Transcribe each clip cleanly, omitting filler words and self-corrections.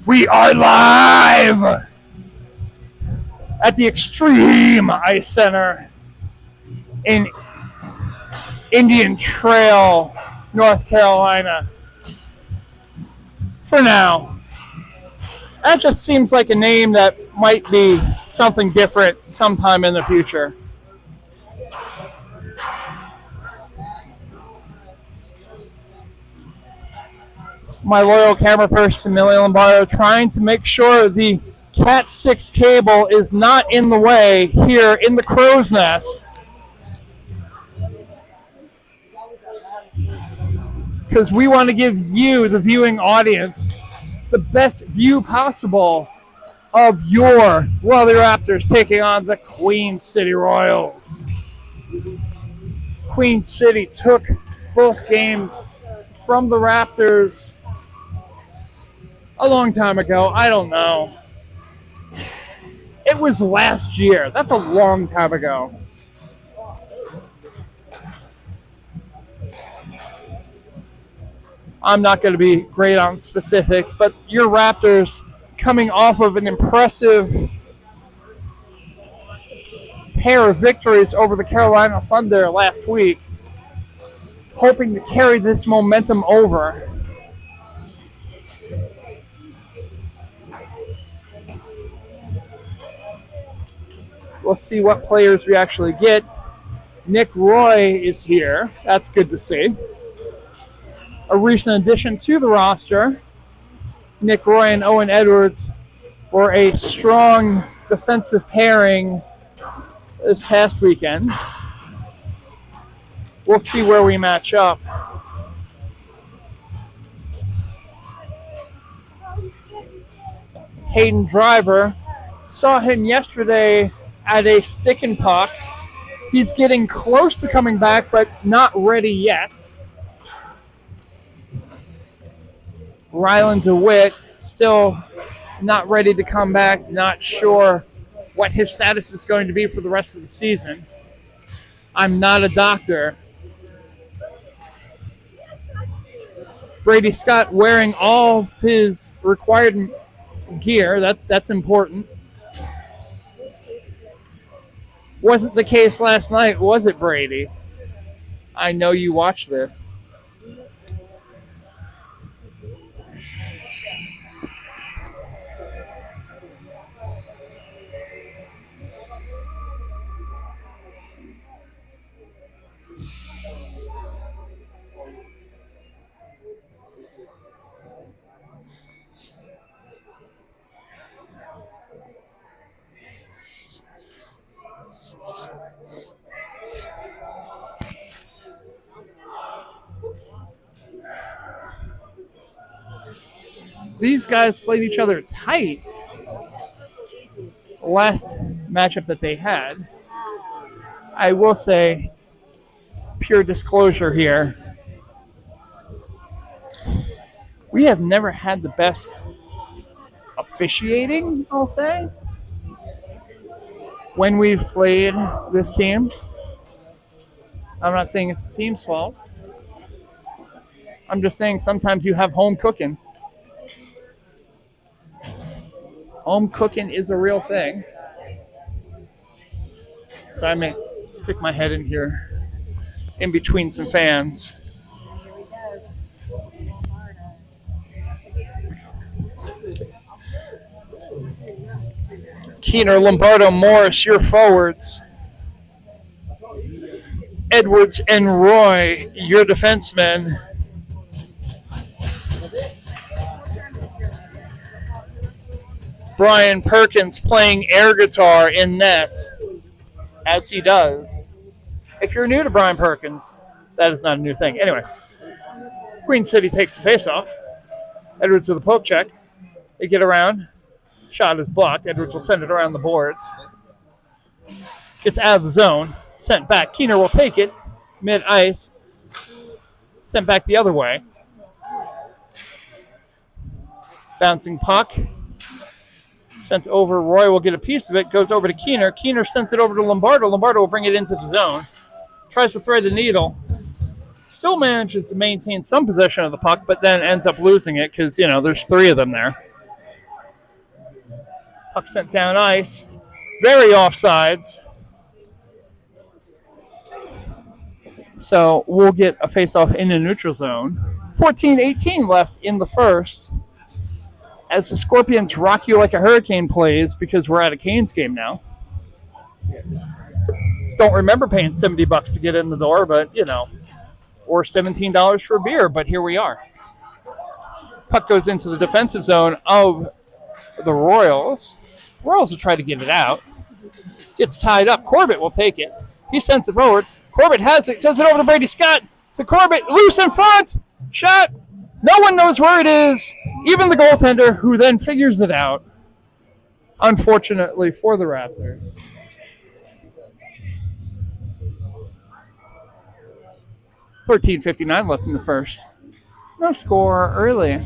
We are live at the Extreme Ice Center in Indian Trail, North Carolina. For now. That just seems like a name that might be something different sometime in the future. My loyal camera person, Millie Lombardo, trying to make sure the Cat 6 cable is not in the way here in the crow's nest. Because we want to give you, the viewing audience, the best view possible of your Worthy Raptors taking on the Queen City Royals. Queen City took both games from the Raptors a long time ago. I don't know. It was last year. That's a long time ago. I'm not going to be great on specifics, but your Raptors coming off of an impressive pair of victories over the Carolina Thunder last week, hoping to carry this momentum over. We'll see what players we actually get. Nick Roy is here. That's good to see. A recent addition to the roster. Nick Roy and Owen Edwards were a strong defensive pairing this past weekend. We'll see where we match up. Hayden Driver, saw him yesterday at a stick and puck. He's getting close to coming back, but not ready yet. Rylan DeWitt still not ready to come back, not sure what his status is going to be for the rest of the season. I'm not a doctor. Brady Scott wearing all of his required gear. That's important. Wasn't the case last night, was it, Brady? I know you watched this. These guys played each other tight last matchup that they had. I will say, pure disclosure here, we have never had the best officiating, I'll say, when we've played this team. I'm not saying it's the team's fault. I'm just saying sometimes you have home cooking. Home cooking is a real thing. So I may stick my head in here in between some fans. Keener, Lombardo, Morris, your forwards. Edwards and Roy, your defensemen. Brian Perkins playing air guitar in net, as he does. If you're new to Brian Perkins, that is not a new thing. Anyway, Queen City takes the faceoff. Edwards with a poke check. They get around. Shot is blocked. Edwards will send it around the boards. Gets out of the zone. Sent back. Keener will take it. Mid-ice. Sent back the other way. Bouncing puck. Sent over. Roy will get a piece of it. Goes over to Keener. Keener sends it over to Lombardo. Lombardo will bring it into the zone. Tries to thread the needle. Still manages to maintain some possession of the puck, but then ends up losing it because, there's three of them there. Puck sent down ice. Very offsides. So we'll get a face-off in the neutral zone. 14-18 left in the first. As the Scorpions rock you like a hurricane plays, because we're at a Canes game now. Don't remember paying $70 to get in the door, but, or $17 for a beer, but here we are. Puck goes into the defensive zone of the Royals. Royals will try to get it out. Gets tied up. Corbett will take it. He sends it forward. Corbett has it. Does it over to Brady Scott. To Corbett. Loose in front. Shot. No one knows where it is. Even the goaltender, who then figures it out. Unfortunately for the Raptors. $13.59 left in the first. No score early.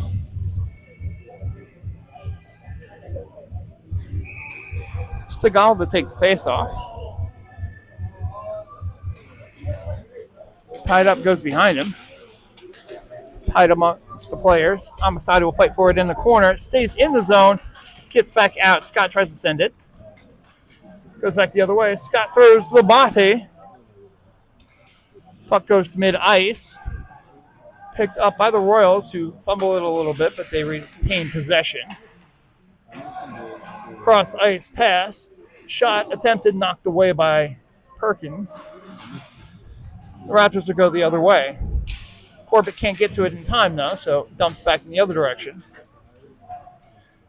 Seagal to take the face-off. Tied up, goes behind him. Tied him up the players. Amistad will fight for it in the corner. It stays in the zone. Gets back out. Scott tries to send it. Goes back the other way. Scott throws Labate. Puck goes to mid-ice. Picked up by the Royals, who fumble it a little bit, but they retain possession. Cross-ice pass. Shot attempted, knocked away by Perkins. The Raptors will go the other way. Corbett can't get to it in time, though, so dumps back in the other direction.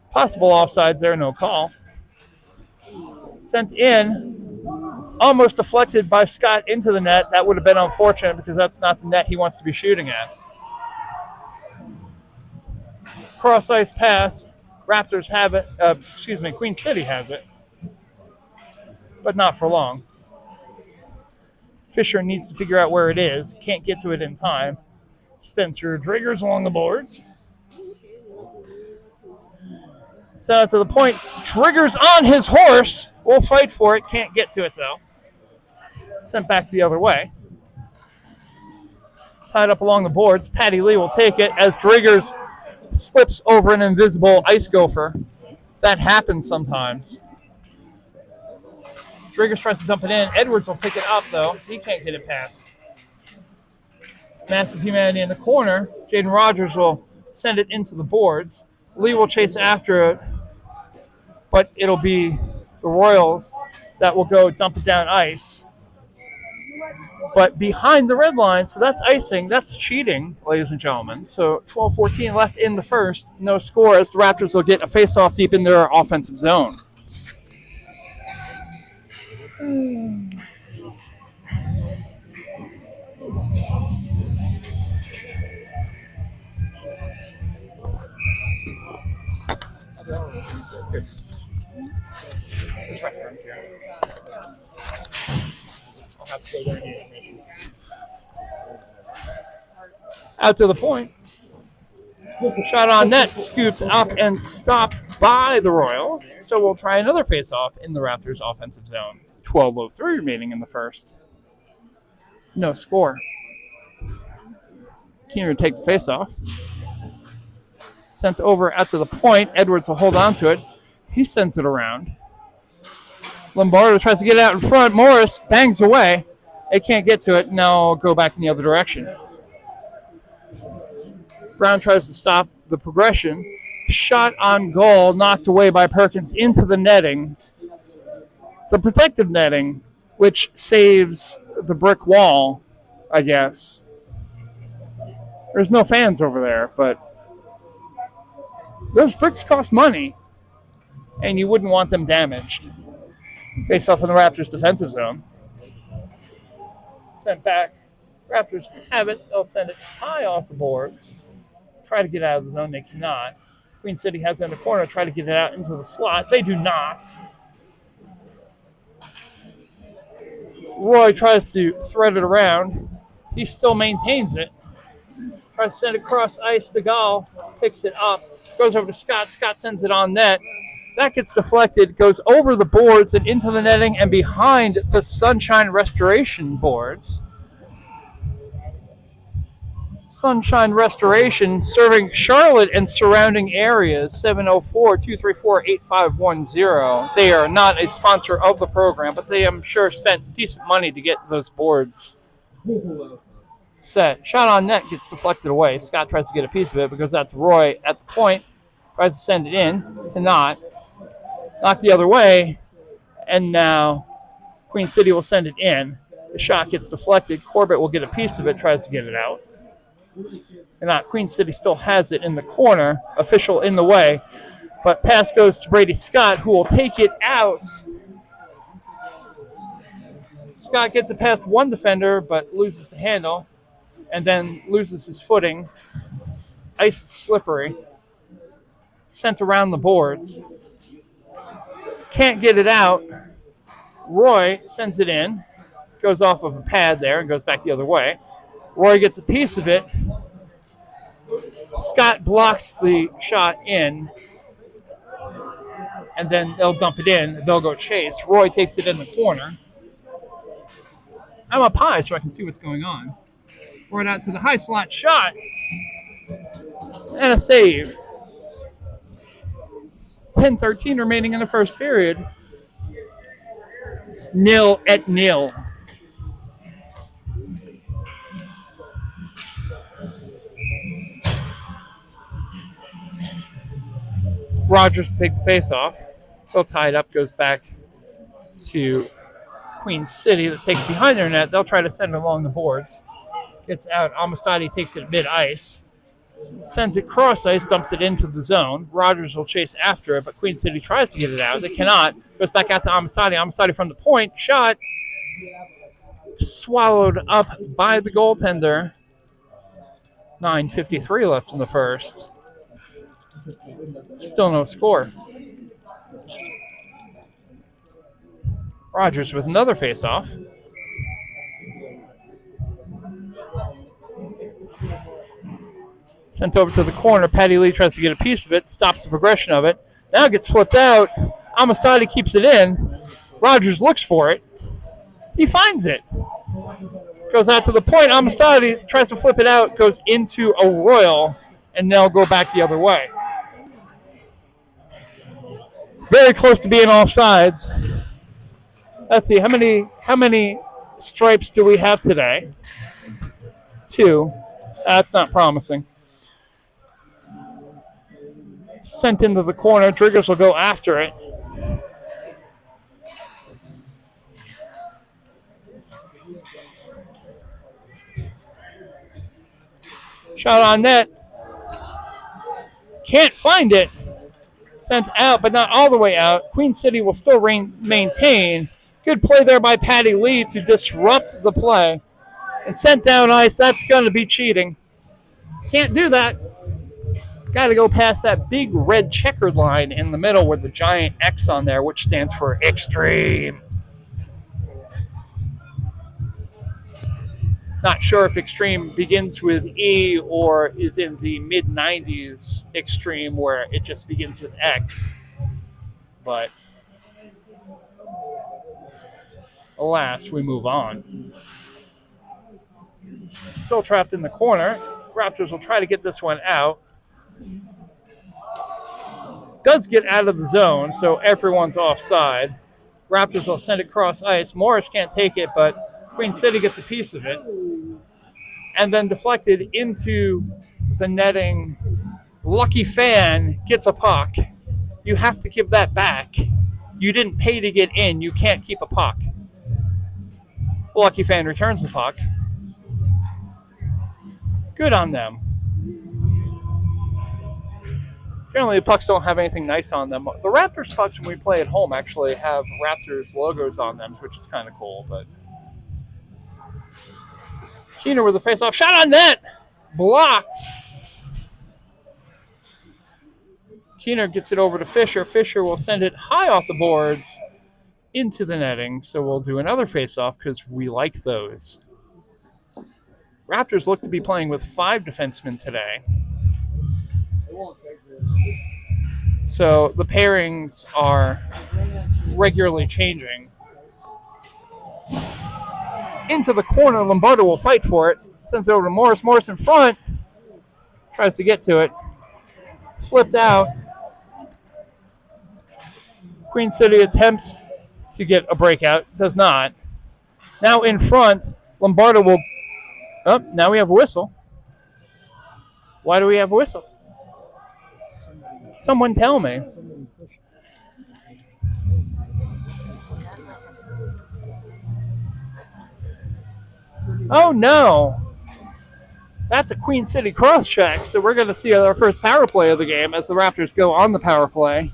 Possible offsides there, no call. Sent in, almost deflected by Scott into the net. That would have been unfortunate because that's not the net he wants to be shooting at. Cross-ice pass. Raptors have it. Queen City has it. But not for long. Fisher needs to figure out where it is. Can't get to it in time. Spencer Driggers along the boards. So to the point. Driggers on his horse. Will fight for it. Can't get to it, though. Sent back the other way. Tied up along the boards. Patty Lee will take it as Driggers slips over an invisible ice gopher. That happens sometimes. Driggers tries to dump it in. Edwards will pick it up, though. He can't get it past. Massive humanity in the corner. Jaden Rogers will send it into the boards. Lee will chase after it, but it'll be the Royals that will go dump it down ice. But behind the red line, so that's icing. That's cheating, ladies and gentlemen. So 12-14 left in the first. No score as the Raptors will get a face-off deep in their offensive zone. Out to the point. Shot on net, scooped up and stopped by the Royals. So we'll try another face-off in the Raptors' offensive zone. 12:03 remaining in the first. No score. Can't even take the face-off. Sent over out to the point. Edwards will hold on to it. He sends it around. Lombardo tries to get it out in front. Morris bangs away. They can't get to it. Now I'll go back in the other direction. Brown tries to stop the progression. Shot on goal, knocked away by Perkins into the netting. The protective netting, which saves the brick wall, I guess. There's no fans over there, but those bricks cost money, and you wouldn't want them damaged. Face off in the Raptors' defensive zone. Sent back. Raptors have it. They'll send it high off the boards. Try to get out of the zone. They cannot. Queen City has it in the corner. Try to get it out into the slot. They do not. Roy tries to thread it around. He still maintains it. Tries to send it across ice to Gall. Picks it up. Goes over to Scott. Scott sends it on net. That gets deflected. Goes over the boards and into the netting and behind the Sunshine Restoration boards. Sunshine Restoration, serving Charlotte and surrounding areas, 704-234-8510. They are not a sponsor of the program, but they, I'm sure, spent decent money to get those boards set. Shot on net gets deflected away. Scott tries to get a piece of it, but goes out to Roy at the point. Tries to send it in. Cannot. Knock the other way. And now Queen City will send it in. The shot gets deflected. Corbett will get a piece of it, tries to get it out. And not. Queen City still has it in the corner. Official in the way. But pass goes to Brady Scott, who will take it out. Scott gets it past one defender, but loses the handle. And then loses his footing. Ice is slippery. Sent around the boards. Can't get it out. Roy sends it in. Goes off of a pad there and goes back the other way. Roy gets a piece of it. Scott blocks the shot in. And then they'll dump it in. They'll go chase. Roy takes it in the corner. I'm up high so I can see what's going on. Right out to the high slot shot. And a save. 10-13 remaining in the first period. 0-0. Rogers to take the face off. They'll tie it up, goes back to Queen City that takes behind their net. They'll try to send it along the boards. Gets out. Amistadi takes it mid-ice. Sends it cross ice, dumps it into the zone. Rogers will chase after it, but Queen City tries to get it out. They cannot. Goes back out to Amistadi. Amistadi from the point. Shot. Swallowed up by the goaltender. 9:53 left in the first. Still no score. Rogers with another face-off. Sent over to the corner. Patty Lee tries to get a piece of it. Stops the progression of it. Now gets flipped out. Amistadi keeps it in. Rogers looks for it. He finds it. Goes out to the point. Amistadi tries to flip it out. Goes into a Royal. And they'll go back the other way. Very close to being offsides. Let's see. How many stripes do we have today? 2. That's not promising. Sent into the corner. Driggers will go after it. Shot on net. Can't find it. Sent out, but not all the way out. Queen City will still maintain. Good play there by Patty Lee to disrupt the play. And sent down ice. That's going to be cheating. Can't do that. Got to go past that big red checkered line in the middle with the giant X on there, which stands for extreme. Not sure if extreme begins with E or is in the mid-90s extreme where it just begins with X. But alas, we move on. Still trapped in the corner. Raptors will try to get this one out. Does get out of the zone, so everyone's offside. Raptors will send it cross ice. Morris can't take it, but Queen City gets a piece of it. And then deflected into the netting. Lucky Fan gets a puck. You have to give that back. You didn't pay to get in. You can't keep a puck. Lucky Fan returns the puck. Good on them. Generally, the pucks don't have anything nice on them. The Raptors pucks, when we play at home, actually have Raptors logos on them, which is kind of cool. But Keener with a face-off. Shot on net! Blocked. Keener gets it over to Fisher. Fisher will send it high off the boards into the netting. So we'll do another face-off because we like those. Raptors look to be playing with 5 defensemen today. So the pairings are regularly changing. Into the corner, Lombardo will fight for it. Sends it over to Morris. Morris in front. Tries to get to it. Flipped out. Queen City attempts to get a breakout. Does not. Now in front, Lombardo will... Oh, now we have a whistle. Why do we have a whistle? Someone tell me. Oh, no. That's a Queen City cross-check, so we're going to see our first power play of the game as the Raptors go on the power play.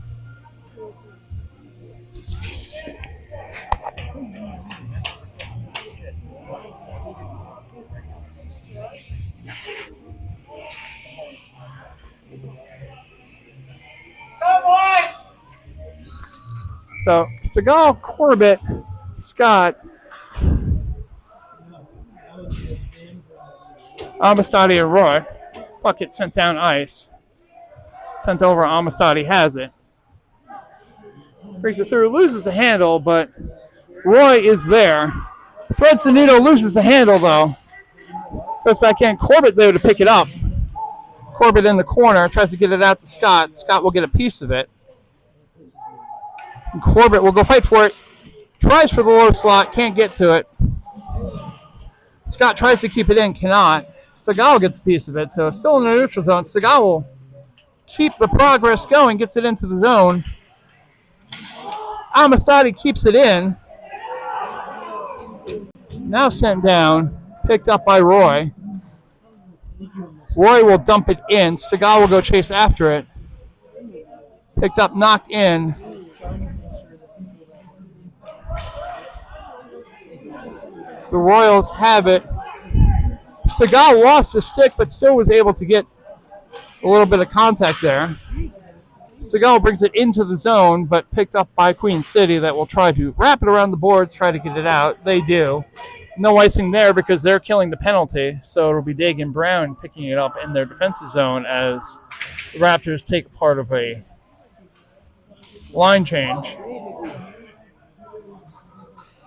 So, Stegall, Corbett, Scott, Amistadi, and Roy. Puck gets sent down ice. Sent over, Amistadi has it. Brings it through, loses the handle, but Roy is there. Threads the needle, loses the handle, though. Goes back in. Corbett there to pick it up. Corbett in the corner, tries to get it out to Scott. Scott will get a piece of it. And Corbett will go fight for it. Tries for the low slot, can't get to it. Scott tries to keep it in, cannot. Stegall gets a piece of it, so it's still in the neutral zone. Stegall will keep the progress going, gets it into the zone. Amistadi keeps it in. Now sent down, picked up by Roy. Roy will dump it in. Stegall will go chase after it. Picked up, knocked in. The Royals have it. Stegall lost his stick, but still was able to get a little bit of contact there. Stegall brings it into the zone, but picked up by Queen City that will try to wrap it around the boards, try to get it out. They do. No icing there because they're killing the penalty, so it'll be Dagan and Brown picking it up in their defensive zone as the Raptors take part of a line change.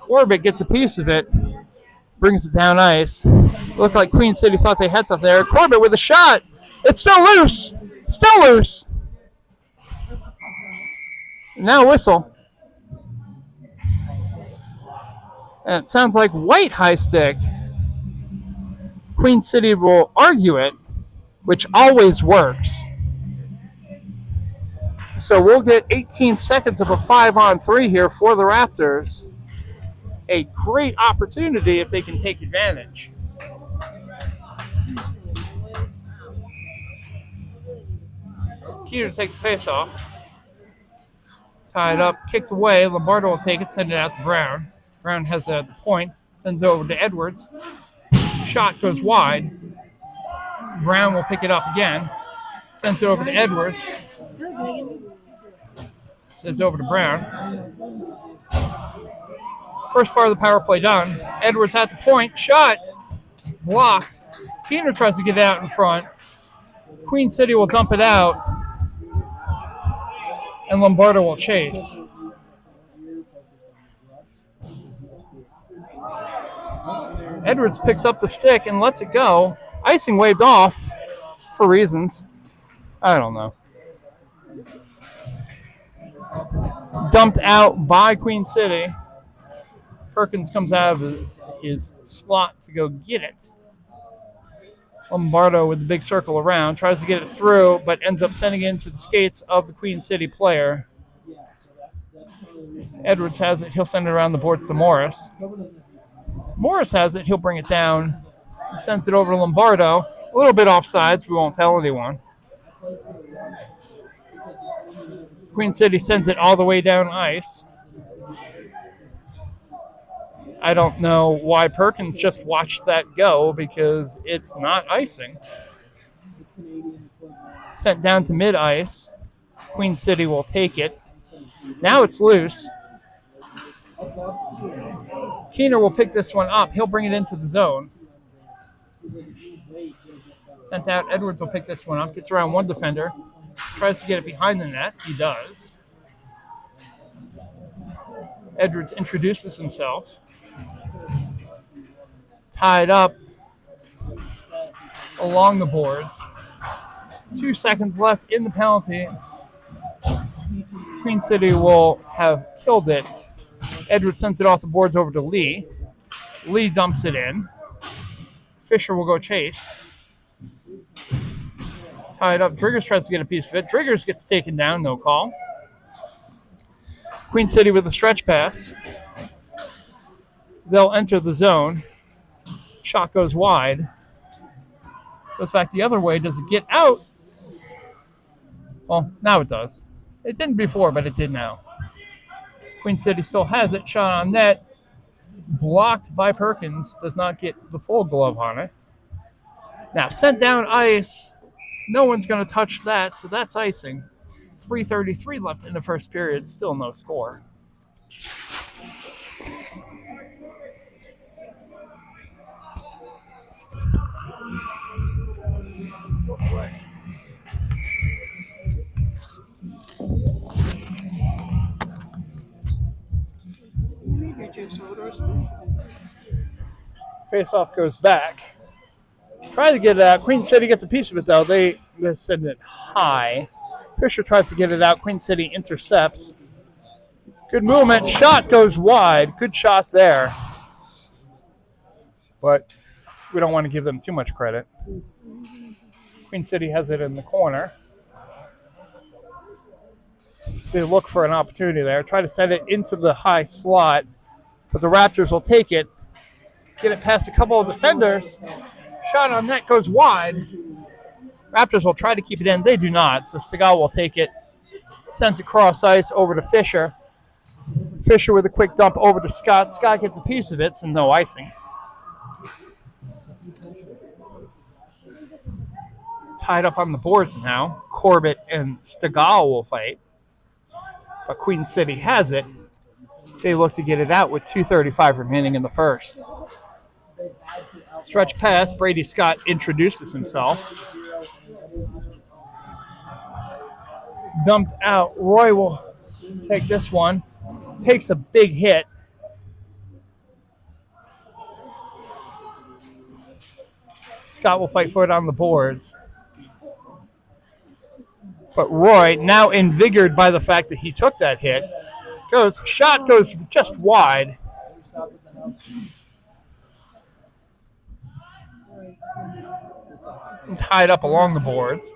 Corbett gets a piece of it, brings it down ice. Looked like Queen City thought they had something there. Corbett with a shot. It's still loose. Still loose. Now whistle. And it sounds like white high stick. Queen City will argue it, which always works. So we'll get 18 seconds of a 5-on-3 here for the Raptors. A great opportunity if they can take advantage. Keeter takes the face off. Tied up, kicked away. Lombardo will take it, send it out to Brown. Brown has it at the point, sends it over to Edwards. Shot goes wide. Brown will pick it up again. Sends it over to Edwards. Sends it over to Brown. First part of the power play done. Edwards at the point. Shot. Blocked. Keener tries to get it out in front. Queen City will dump it out. And Lombardo will chase. Edwards picks up the stick and lets it go. Icing waved off for reasons. I don't know. Dumped out by Queen City. Perkins comes out of his slot to go get it. Lombardo with the big circle around, tries to get it through, but ends up sending it into the skates of the Queen City player. Edwards has it. He'll send it around the boards to Morris. Morris has it. He'll bring it down. He sends it over to Lombardo. A little bit offsides. We won't tell anyone. Queen City sends it all the way down ice. I don't know why Perkins just watched that go because it's not icing. Sent down to mid-ice. Queen City will take it. Now it's loose. Keener will pick this one up. He'll bring it into the zone. Sent out. Edwards will pick this one up. Gets around one defender. Tries to get it behind the net. He does. Edwards introduces himself. Tied up. along the boards. 2 seconds left in the penalty. Queen City will have killed it. Edwards sends it off the boards over to Lee. Lee dumps it in. Fisher will go chase. Tied up. Driggers tries to get a piece of it. Driggers gets taken down, no call. Queen City with a stretch pass. They'll enter the zone. Shot goes wide. Goes back the other way. Does it get out? Well, now it does. It didn't before, but it did now. Queen City still has it. Shot on net. Blocked by Perkins. Does not get the full glove on it. Now, sent down ice. No one's going to touch that, so that's icing. 3:33 left in the first period. Still no score. Face-off goes back. Try to get it out. Queen City gets a piece of it, though. They send it high. Fisher tries to get it out. Queen City intercepts. Good movement. Shot goes wide. Good shot there. But we don't want to give them too much credit. Queen City has it in the corner. They look for an opportunity there. Try to send it into the high slot. But the Raptors will take it. Get it past a couple of defenders. Shot on net goes wide. Raptors will try to keep it in. They do not. So Stegall will take it. Sends it cross ice over to Fisher. Fisher with a quick dump over to Scott. Scott gets a piece of it, so no icing. Tied up on the boards now. Corbett and Stegall will fight. But Queen City has it. They look to get it out with 2:35 remaining in the first. Stretch pass. Brady Scott introduces himself. Dumped out. Roy will take this one. Takes a big hit. Scott will fight for it on the boards. But Roy, now invigorated by the fact that he took that hit, shot goes just wide. And tied up along the boards.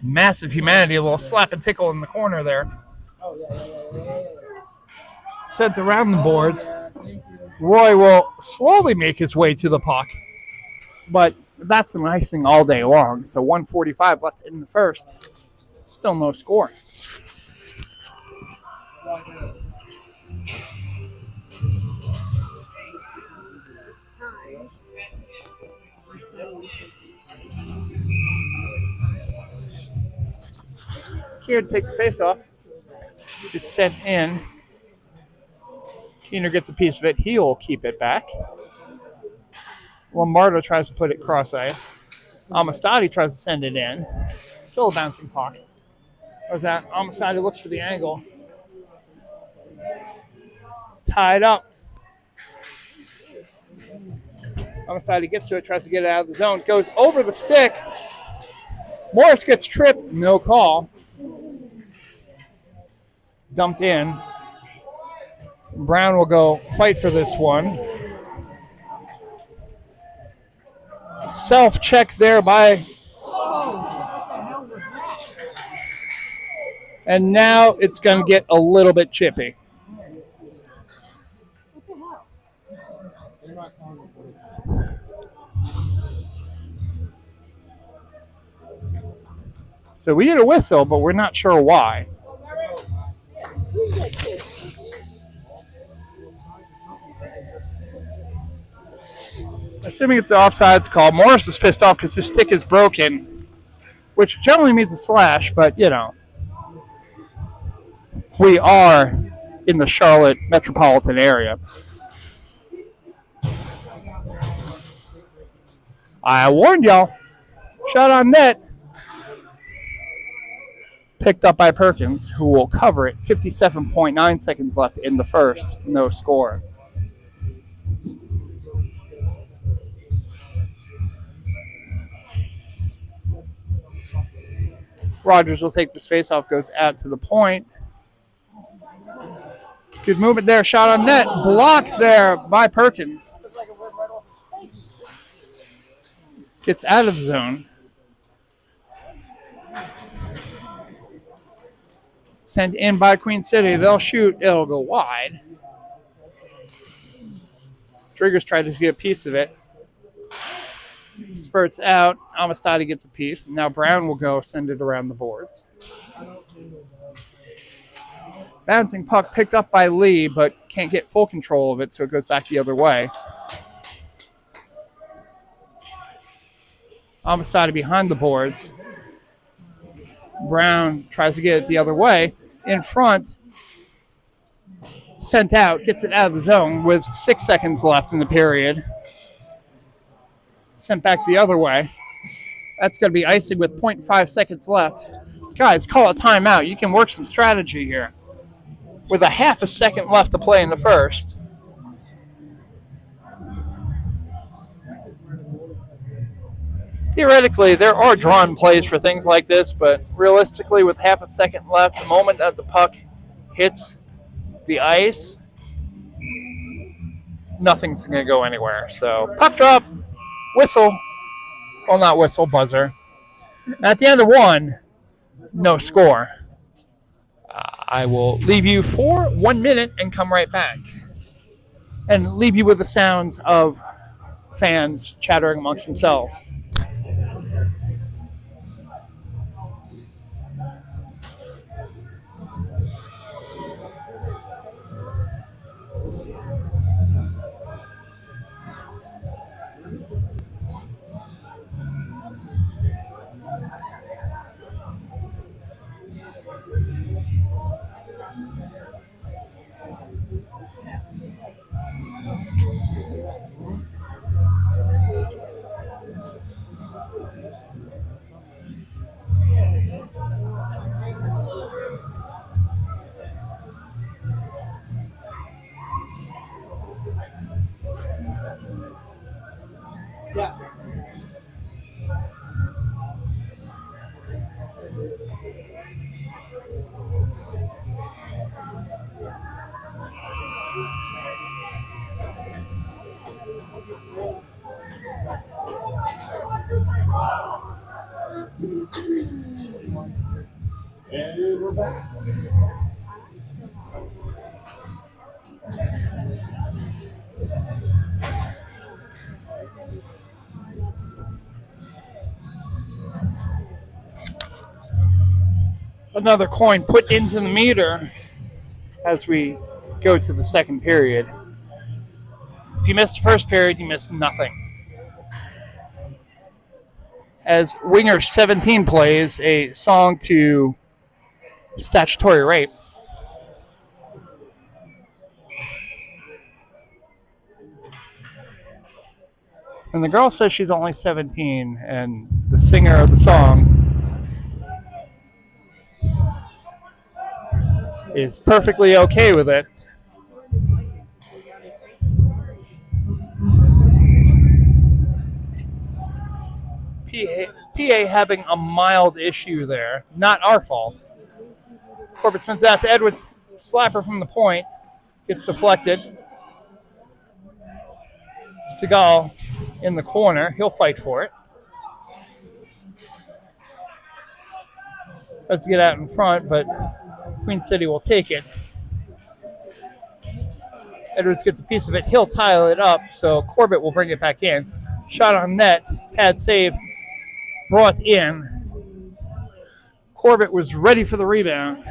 Massive humanity, a little slap and tickle in the corner there. Sent around the boards. Roy will slowly make his way to the puck. But that's an icing all day long. So 1:45 left in the first. Still no score. Here to take the face off. It's sent in. Keener gets a piece of it. He'll keep it back. Lombardo tries to put it cross ice. Amistadi tries to send it in. Still a bouncing puck. What's that? Amistadi looks for the angle. Tied up. Amistadi gets to it, tries to get it out of the zone. Goes over the stick. Morris gets tripped. No call. Dumped in. Brown will go fight for this one. Self-check there by... And now it's going to get a little bit chippy. So we get a whistle, but we're not sure why. Assuming it's the offsides call. Morris is pissed off because his stick is broken, which generally means a slash, but, you know. We are in the Charlotte metropolitan area. I warned y'all. Shot on net. Picked up by Perkins, who will cover it. 57.9 seconds left in the first. No score. Rogers will take this faceoff, goes out to the point. Good movement there, shot on net, blocked there by Perkins. Gets out of the zone. Sent in by Queen City. They'll shoot. It'll go wide. Driggers tried to get a piece of it. Spurts out. Amistadi gets a piece. Now Brown will go send it around the boards. Bouncing puck picked up by Lee, but can't get full control of it, so it goes back the other way. Amistadi behind the boards. Brown tries to get it the other way. In front. Sent out. Gets it out of the zone with 6 seconds left in the period. Sent back the other way. That's going to be icing with 0.5 seconds left. Guys, call a timeout. You can work some strategy here. With a half a second left to play in the first. Theoretically, there are drawn plays for things like this, but realistically, with half a second left, the moment that the puck hits the ice, nothing's going to go anywhere. So, puck drop, whistle. Well, not whistle, buzzer. At the end of one, no score. I will leave you for 1 minute and come right back. And leave you with the sounds of fans chattering amongst themselves. Yeah. And we're back. Another coin put into the meter as we go to the second period. If you missed the first period, you missed nothing. As Winger 17 plays a song to statutory rape. And the girl says she's only 17, and the singer of the song is perfectly okay with it. PA having a mild issue there. Not our fault. Corbett sends that to Edwards. Slapper from the point. Gets deflected. Stegall in the corner. He'll fight for it. Tries to get out in front, but Queen City will take it. Edwards gets a piece of it. He'll tile it up, so Corbett will bring it back in. Shot on net. Pad save. Brought in. Corbett was ready for the rebound.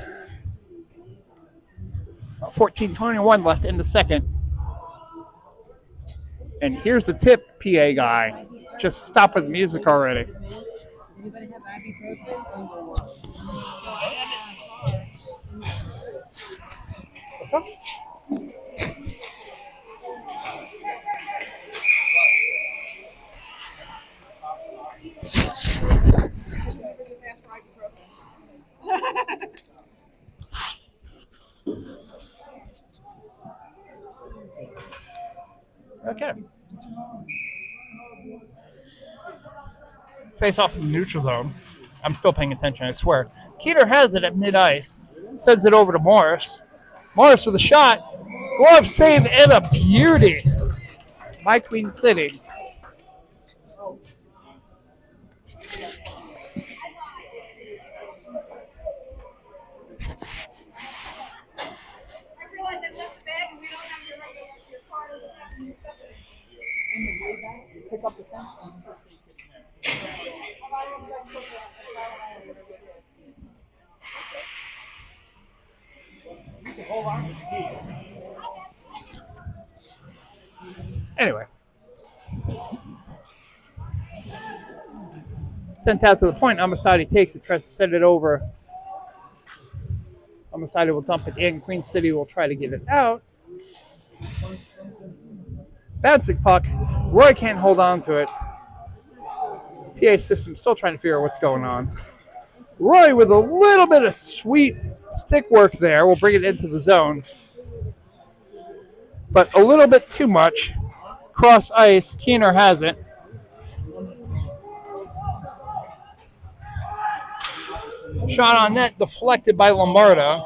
14:21 left in the second. And here's the tip, PA guy. Just stop with music already. Anybody have ibuprofen? What's up? Okay. Face off in the neutral zone. I'm still paying attention, I swear. Keeter has it at mid-ice. Sends it over to Morris. Morris with a shot. Glove save and a beauty by Queen City. Pick up the phone. Anyway. Sent out to the point. Amistadi takes it, tries to send it over. Amistadi will dump it in. Queen City will try to get it out. Bouncing puck. Roy can't hold on to it. PA system still trying to figure out what's going on. Roy with a little bit of sweet stick work there will bring it into the zone. But a little bit too much. Cross ice. Keener has it. Shot on net deflected by Lombardo.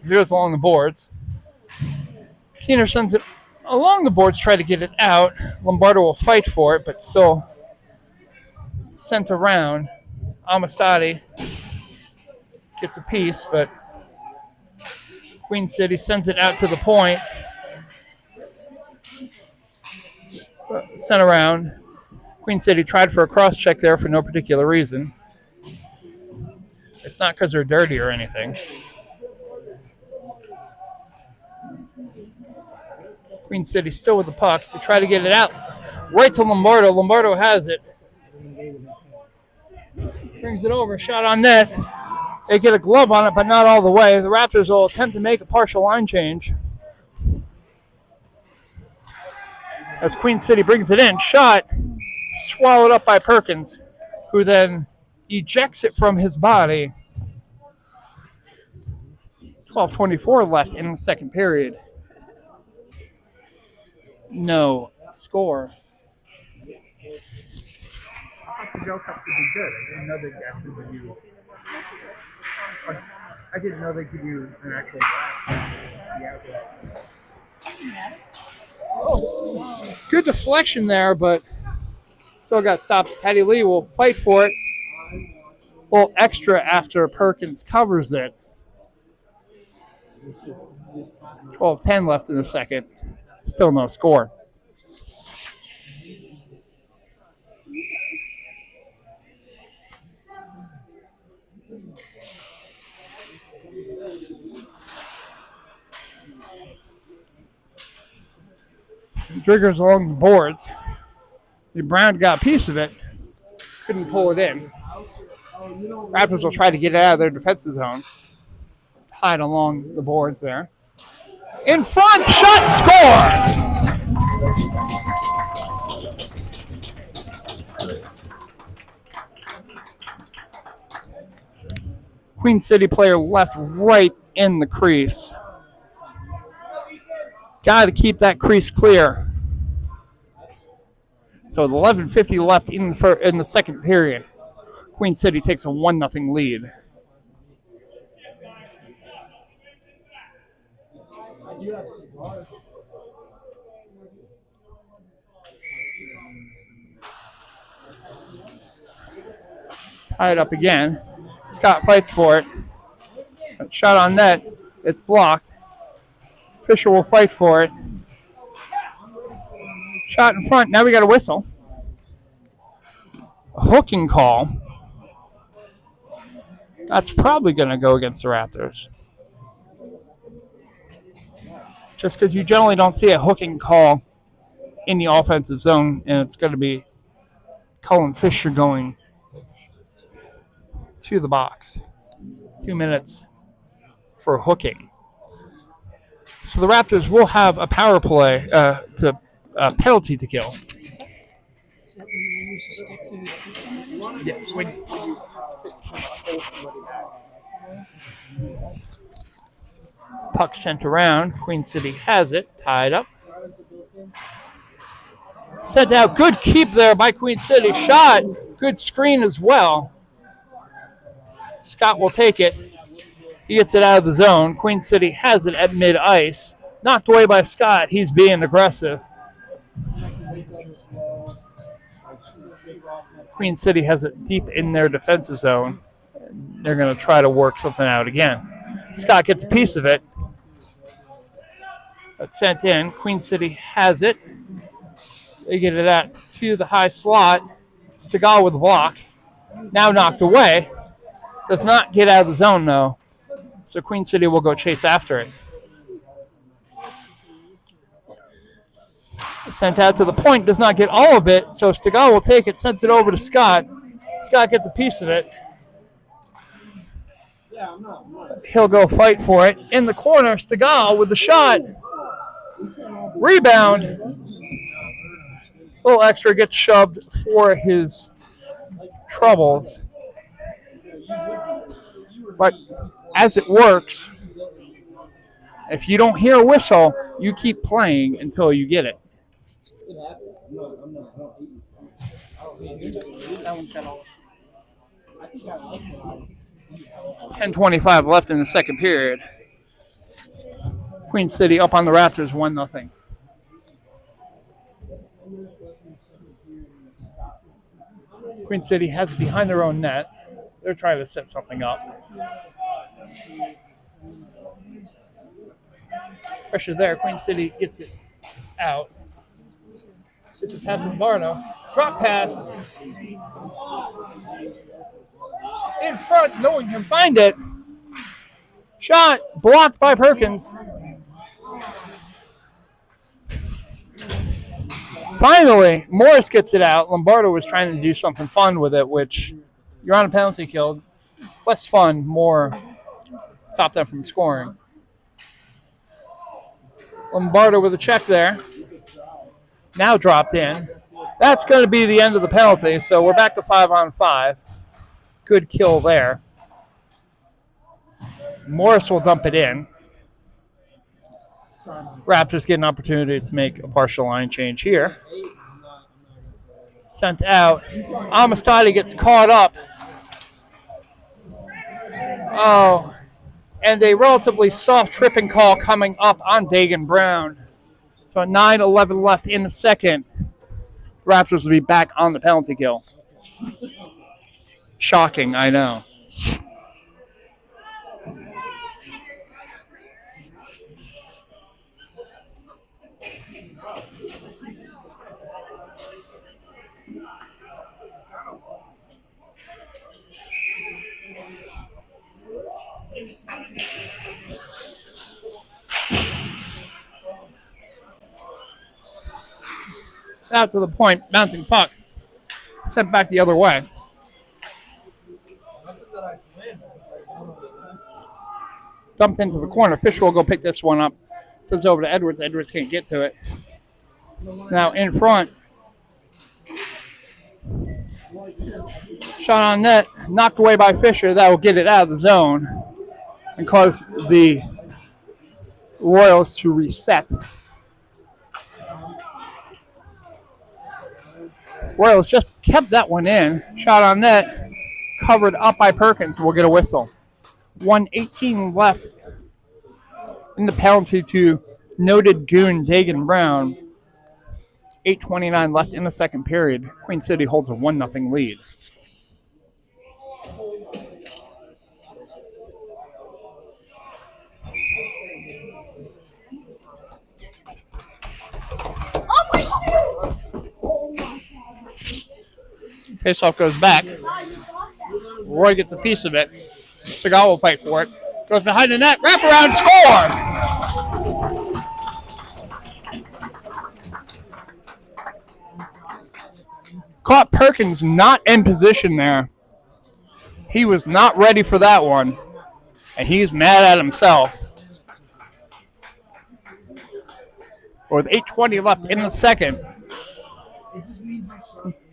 Goes along the boards. Keener sends it along the boards, try to get it out. Lombardo will fight for it, but still sent around. Amistadi gets a piece, but Queen City sends it out to the point. Sent around. Queen City tried for a cross check there for no particular reason. It's not because they're dirty or anything. Queen City still with the puck. They try to get it out. Right to Lombardo. Lombardo has it. Brings it over. Shot on net. They get a glove on it, but not all the way. The Raptors will attempt to make a partial line change. As Queen City brings it in. Shot. Swallowed up by Perkins, who then ejects it from his body. 12:24 left in the second period. No score. I thought the Joe Cups would be good. I didn't know they actually would use. I didn't know they could use an actual glass. Oh, good deflection there, but still got stopped. Patty Lee will fight for it. A little extra after Perkins covers it. 12:10 left in the second. Still no score. Driggers along the boards. Brown got a piece of it. Couldn't pull it in. Raptors will try to get it out of their defensive zone. Hide along the boards there. In front, shot, score! Queen City player left right in the crease. Got to keep that crease clear. So 11:50 left in the second period. Queen City takes a 1-0 lead. Tied up again. Scott fights for it. Shot on net. It's blocked. Fisher will fight for it. Shot in front. Now we got a whistle. A hooking call. That's probably going to go against the Raptors. Just because you generally don't see a hooking call in the offensive zone, and it's going to be Cullen Fisher going to the box. 2 minutes for hooking. So the Raptors will have a power play penalty to kill. Yeah, puck sent around. Queen City has it. Tied up. Sent out. Good keep there by Queen City. Shot. Good screen as well. Scott will take it. He gets it out of the zone. Queen City has it at mid-ice. Knocked away by Scott. He's being aggressive. Queen City has it deep in their defensive zone. They're going to try to work something out again. Scott gets a piece of it. That's sent in. Queen City has it. They get it out to the high slot. Stegall with the block. Now knocked away. Does not get out of the zone, though. So Queen City will go chase after it. Sent out to the point. Does not get all of it. So Stegall will take it. Sends it over to Scott. Scott gets a piece of it. He'll go fight for it. In the corner, Stegall with the shot. Rebound. A little extra gets shoved for his troubles. But as it works, if you don't hear a whistle, you keep playing until you get it. 10:25 left in the second period. Queen City up on the Raptors 1-0. Queen City has it behind their own net. They're trying to set something up. Pressure there. Queen City gets it out. Gets it past Lombardo. Drop pass. In front. No one can find it. Shot blocked by Perkins. Finally, Morris gets it out. Lombardo was trying to do something fun with it, which you're on a penalty kill. Less fun, more stop them from scoring. Lombardo with a check there. Now dropped in. That's going to be the end of the penalty, so we're back to 5-on-5. Good kill there. Morris will dump it in. Raptors get an opportunity to make a partial line change here. Sent out. Amistadi gets caught up. Oh, and a relatively soft tripping call coming up on Dagan Brown. So 9:11 left in the second. Raptors will be back on the penalty kill. Shocking, I know. Out to the point, bouncing puck. Sent back the other way. Dumped into the corner. Fisher will go pick this one up. Sends over to Edwards. Edwards can't get to it. Now in front. Shot on net. Knocked away by Fisher. That will get it out of the zone and cause the Royals to reset. Royals just kept that one in. Shot on net. Covered up by Perkins. We'll get a whistle. 1:18 left in the penalty to noted goon Dagan Brown. 8:29 left in the second period. Queen City holds a 1-0 lead. Faceoff goes back. Roy gets a piece of it. Stegall will fight for it. Goes behind the net. Wraparound score! Caught Perkins not in position there. He was not ready for that one. And he's mad at himself. With 8:20 left in the second,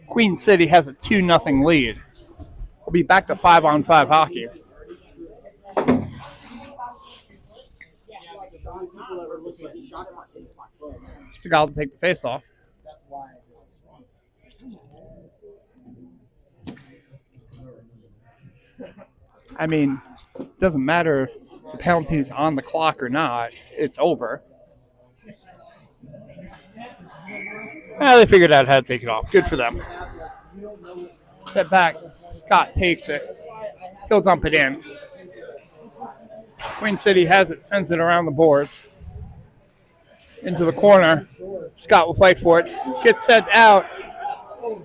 Queen City has a 2-0 lead. We'll be back to 5-on-5 hockey. Stegall to take the face off. I mean, it doesn't matter if the penalty's on the clock or not. It's over. Well, they figured out how to take it off. Good for them. Step back. Scott takes it. He'll dump it in. Queen City has it, sends it around the boards. Into the corner. Scott will fight for it. Gets sent out.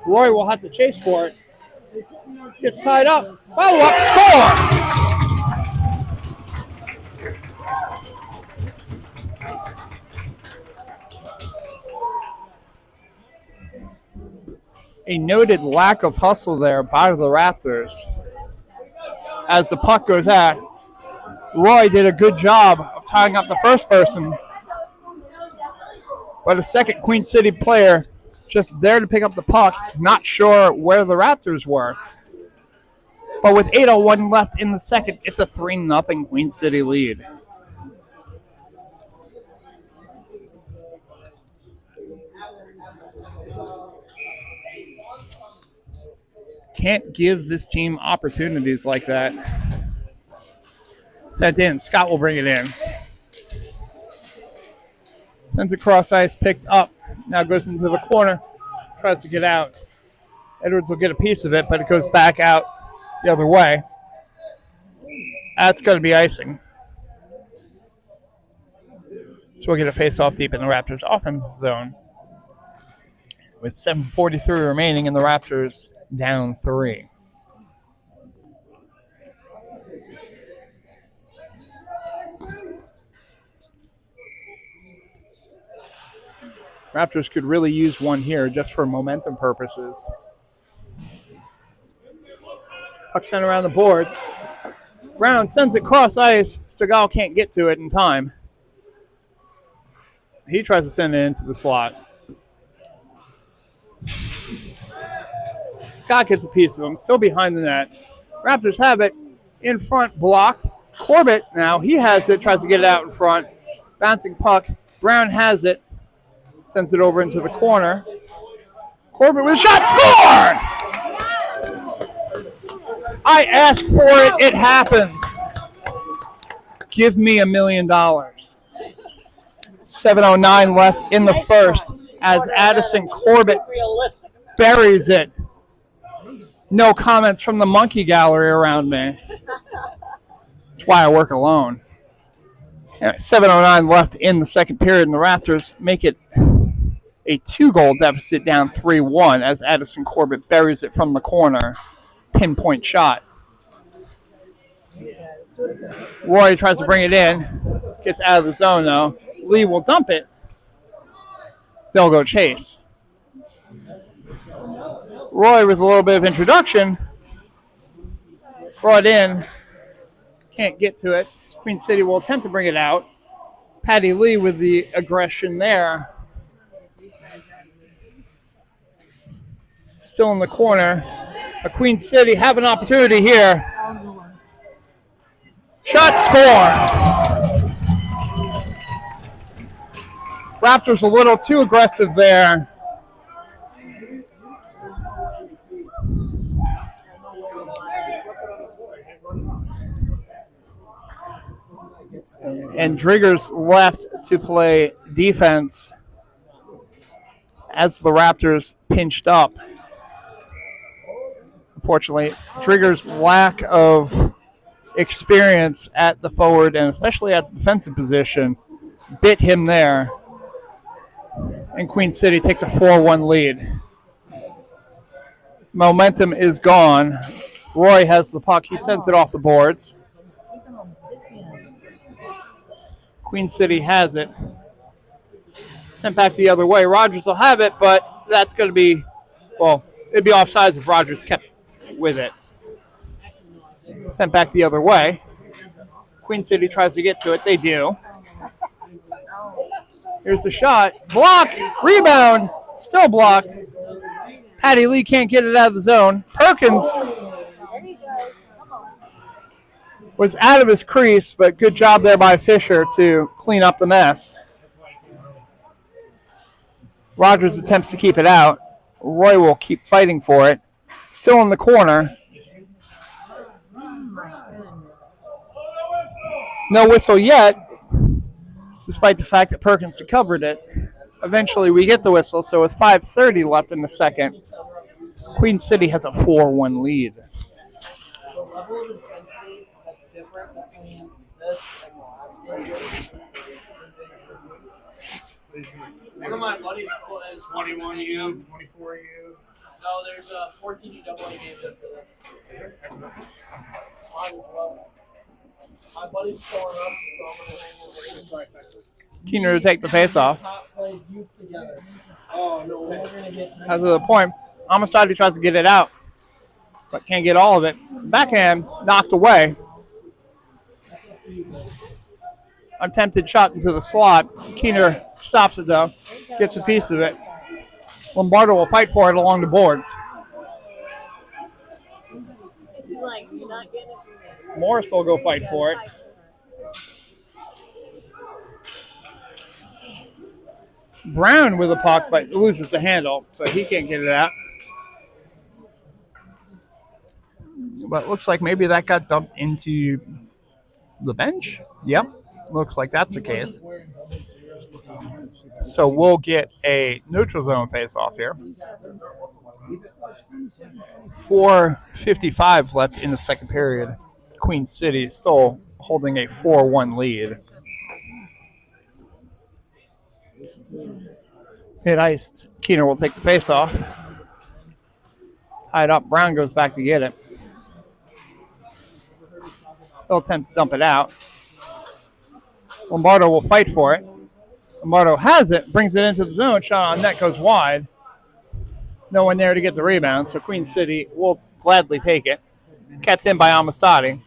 Roy will have to chase for it. Gets tied up. Follow-up score! A noted lack of hustle there by the Raptors. As the puck goes out, Roy did a good job of tying up the first person. But a second Queen City player just there to pick up the puck, not sure where the Raptors were. But with 8:01 left in the second, it's a 3-0 Queen City lead. Can't give this team opportunities like that. Sent in. Scott will bring it in. Sends it cross ice, picked up. Now goes into the corner. Tries to get out. Edwards will get a piece of it, but it goes back out the other way. That's going to be icing. So we'll get a face-off deep in the Raptors' offensive zone. With 7:43 remaining and the Raptors down 3. Raptors could really use one here just for momentum purposes. Puck sent around the boards. Brown sends it cross ice. Stegall can't get to it in time. He tries to send it into the slot. Scott gets a piece of him, still behind the net. Raptors have it in front, blocked. Corbett now, he has it, tries to get it out in front. Bouncing puck. Brown has it. Sends it over into the corner. Corbett with a shot. Score! I asked for it. It happens. Give me $1 million. 7:09 left in the first as Addison Corbett buries it. No comments from the monkey gallery around me. That's why I work alone. 7:09 left in the second period, and the Raptors make it a 2-goal deficit down 3-1 as Addison Corbett buries it from the corner. Pinpoint shot. Roy tries to bring it in. Gets out of the zone, though. Lee will dump it. They'll go chase. Roy with a little bit of introduction. Brought in. Can't get to it. Queen City will attempt to bring it out. Patty Lee with the aggression there. Still in the corner. A Queen City have an opportunity here. Shot, score. Raptors a little too aggressive there. And Driggers left to play defense as the Raptors pinched up. Unfortunately, Driggers' lack of experience at the forward and especially at the defensive position bit him there. And Queen City takes a 4-1 lead. Momentum is gone. Roy has the puck. He sends it off the boards. Queen City has it. Sent back the other way. Rogers will have it, but that's going to be, well, it'd be offsides if Rogers kept with it. Sent back the other way. Queen City tries to get to it. They do. Here's the shot. Block. Rebound. Still blocked. Patty Lee can't get it out of the zone. Perkins was out of his crease, but good job there by Fisher to clean up the mess. Rogers attempts to keep it out. Roy will keep fighting for it. Still in the corner. No whistle yet, despite the fact that Perkins recovered it. Eventually, we get the whistle, so with 5:30 left in the second, Queen City has a 4-1 lead. The level of intensity that's different between this and last year. One of my buddies is 21U, 24U. No, there's a 14U double A game after this. Mine as well. My buddy's pulling up, so I'm going to hang over here. Keener to take the face off. Played youth together. Oh, no way. We're gonna get That's the point. Amistadi tries to get it out, but can't get all of it. Backhand knocked away. Attempted shot into the slot. Keener stops it though, gets a piece of it. Lombardo will fight for it along the boards. He's like, you're not getting it from me. Morris will go fight for it. Brown with a puck, but loses the handle, so he can't get it out. But it looks like maybe that got dumped into the bench. Yep, looks like that's the case. So we'll get a neutral zone face-off here. 4:55 left in the second period. Queen City still holding a 4-1 lead. Hit ice. Keener will take the face off. Tied up. Brown goes back to get it. He'll attempt to dump it out. Lombardo will fight for it. Lombardo has it, brings it into the zone. Shot on net goes wide. No one there to get the rebound, so Queen City will gladly take it. Kept in by Amistadi.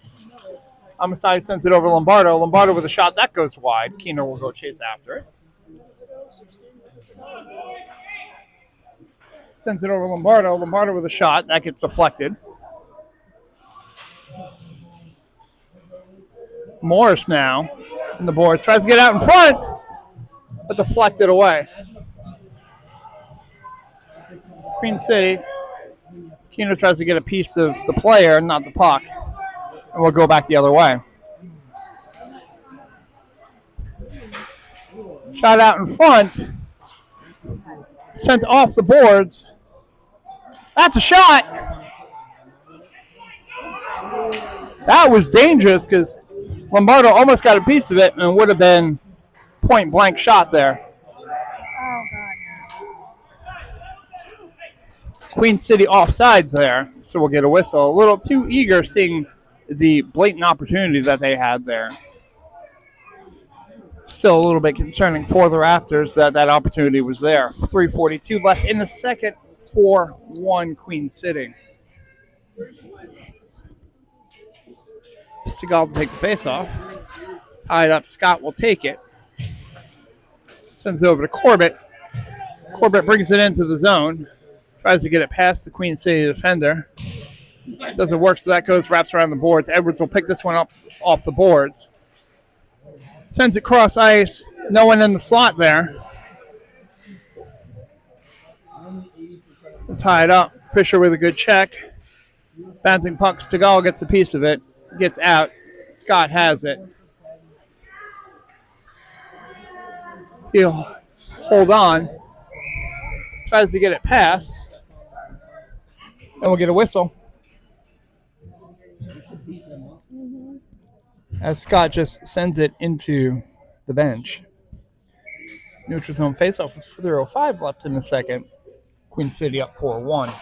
Amistadi sends it over Lombardo. Lombardo with a shot that goes wide. Keener will go chase after it. Sends it over Lombardo. Lombardo with a shot. That gets deflected. Morris now in the boards. Tries to get out in front, but deflected away. Queen City. Keener tries to get a piece of the player, not the puck. And we'll go back the other way. Shot out in front. Sent off the boards. That's a shot. That was dangerous because Lombardo almost got a piece of it and it would have been point blank shot there. Oh, God. Queen City offsides there, so we'll get a whistle. A little too eager seeing the blatant opportunity that they had there. Still a little bit concerning for the Raptors that that opportunity was there. 3:42 left in the second. 4-1 Queen City. Stegall will take the face-off. Tied up. Scott will take it. Sends it over to Corbett. Corbett brings it into the zone. Tries to get it past the Queen City defender. Doesn't work, so that goes, wraps around the boards. Edwards will pick this one up off the boards. Sends it cross ice. No one in the slot there. Tied up. Fisher with a good check. Bouncing puck. Stegall gets a piece of it. Gets out. Scott has it. He'll hold on. Tries to get it past. And we'll get a whistle. As Scott just sends it into the bench. Neutral zone faceoff with 3:05 left in the second. Queen City up 4-1.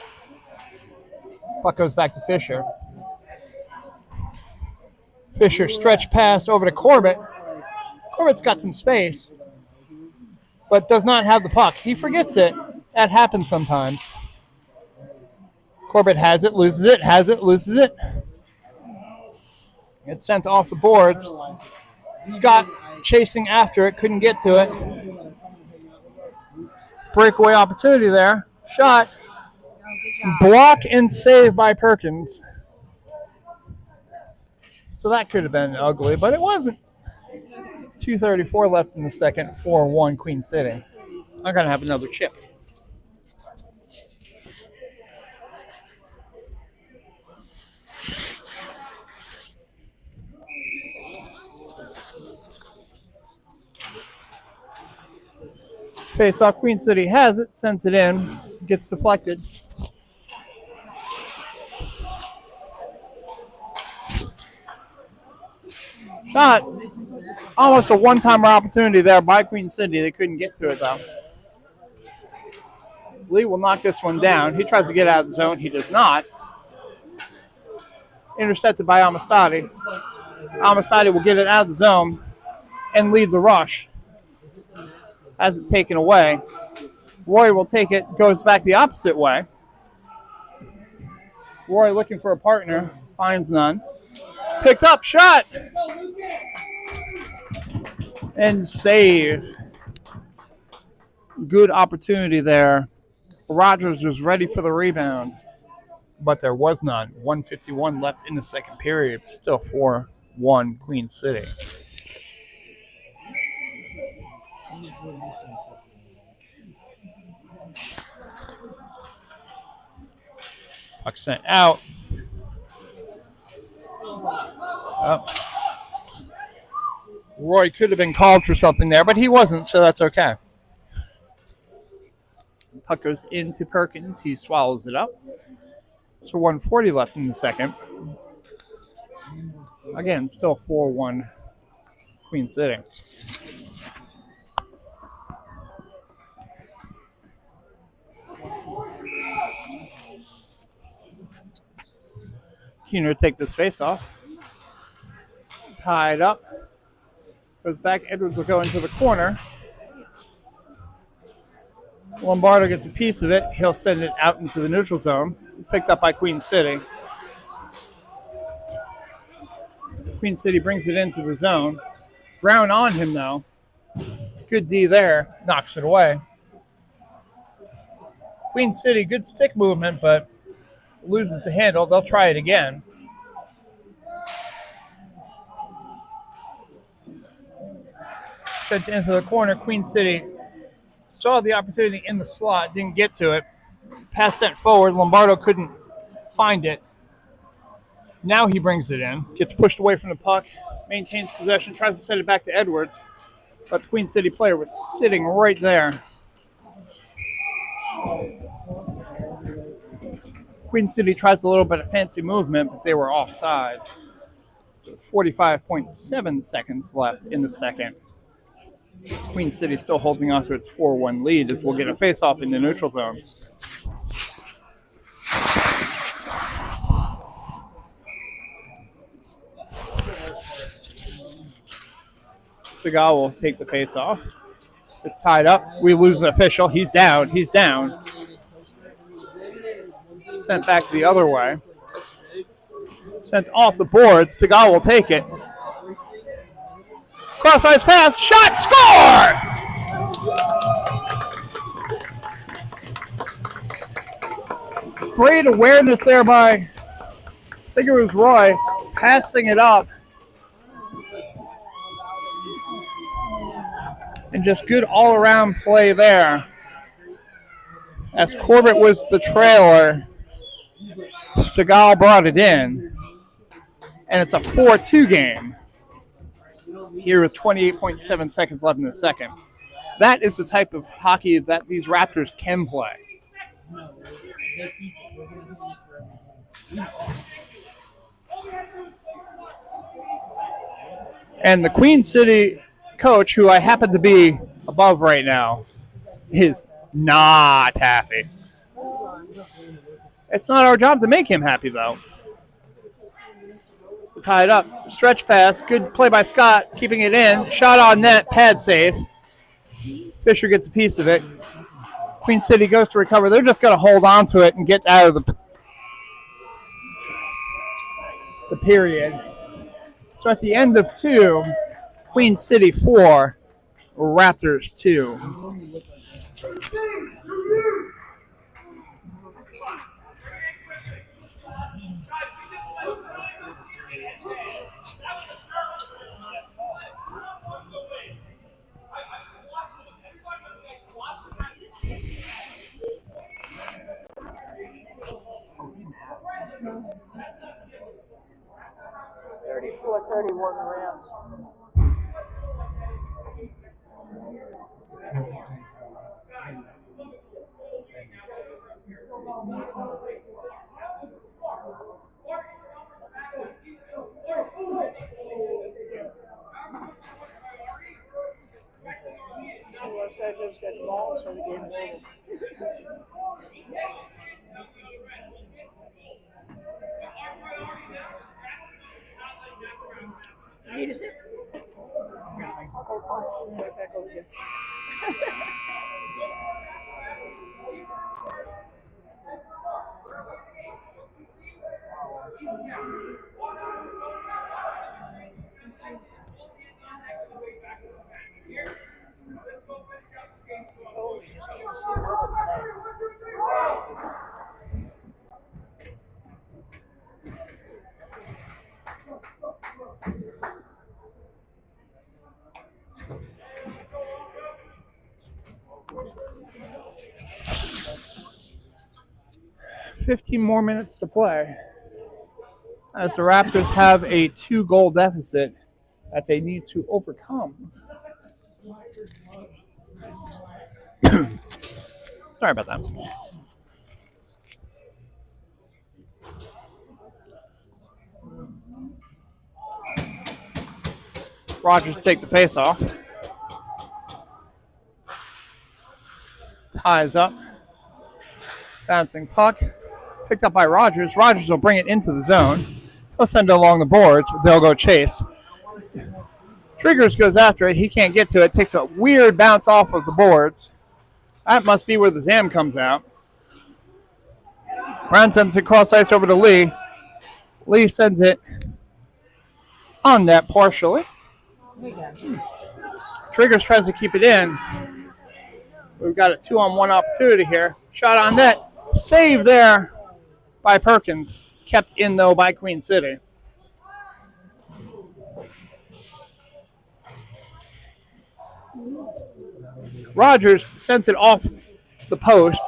Puck goes back to Fisher. Fisher stretch pass over to Corbett. Corbett's got some space, but does not have the puck. He forgets it. That happens sometimes. Corbett has it, loses it, has it, loses it. It's sent off the boards. Scott chasing after it, couldn't get to it. Breakaway opportunity there. Shot. Block and save by Perkins. So that could have been ugly, but it wasn't. 2:34 left in the second. 4-1 Queen City. I'm going to have another chip. face off. Queen City has it, sends it in, gets deflected. Shot. Almost a one-timer opportunity there by Queen City. They couldn't get to it, though. Lee will knock this one down. He tries to get out of the zone. He does not. Intercepted by Amistadi. Amistadi will get it out of the zone and lead the rush. Has it taken away. Roy will take it, goes back the opposite way. Roy looking for a partner, finds none. Picked up, shot! And save. Good opportunity there. Rogers was ready for the rebound, but there was none. 1:51 left in the second period. Still 4-1 Queen City. Puck sent out. Oh. Roy could have been called for something there, but he wasn't, so that's okay. Puck goes into Perkins. He swallows it up. So 1:40 left in the second. Again, still 4-1 Queen City. Keener take this face off. Tied up. Goes back. Edwards will go into the corner. Lombardo gets a piece of it. He'll send it out into the neutral zone. Picked up by Queen City. Queen City brings it into the zone. Brown on him, though. Good D there. Knocks it away. Queen City, good stick movement, but loses the handle. They'll try it again. Sent into the corner. Queen City saw the opportunity in the slot, didn't get to it. Pass sent forward. Lombardo couldn't find it. Now he brings it in. Gets pushed away from the puck. Maintains possession. Tries to send it back to Edwards. But the Queen City player was sitting right there. Queen City tries a little bit of fancy movement, but they were offside. So 45.7 seconds left in the second. Queen City still holding on to its 4-1 lead as we'll get a face-off in the neutral zone. Seagal will take the face-off. It's tied up. We lose an official. He's down. He's down. Sent back the other way. Sent off the boards. Seagal will take it. Cross-ice pass, shot, score! Great awareness there by, I think it was Roy, passing it up. And just good all-around play there. As Corbett was the trailer, Seagal brought it in. And it's a 4-2 game. Here with 28.7 seconds left in the second. That is the type of hockey that these Raptors can play. And the Queen City coach, who I happen to be above right now, is not happy. It's not our job to make him happy, though. Tied up. Stretch pass. Good play by Scott. Keeping it in. Shot on net. Pad save. Fisher gets a piece of it. Queen City goes to recover. They're just going to hold on to it and get out of the period. So at the end of 2, Queen City 4, Raptors 2. So left side just got the ball, so the game over. Need a sip? Right back over here. Oh, we just can't see it today. 15 more minutes to play as the Raptors have a 2-goal deficit that they need to overcome. Sorry about that. Rogers take the face off. Ties up. Bouncing puck. Picked up by Rogers. Rogers will bring it into the zone. He'll send it along the boards. They'll go chase. Triggers goes after it. He can't get to it. Takes a weird bounce off of the boards. That must be where the Zam comes out. Brown sends it cross ice over to Lee. Lee sends it on net partially. Triggers tries to keep it in. We've got a 2-on-1 opportunity here. Shot on net. Save there by Perkins. Kept in, though, by Queen City. Rogers sends it off the post.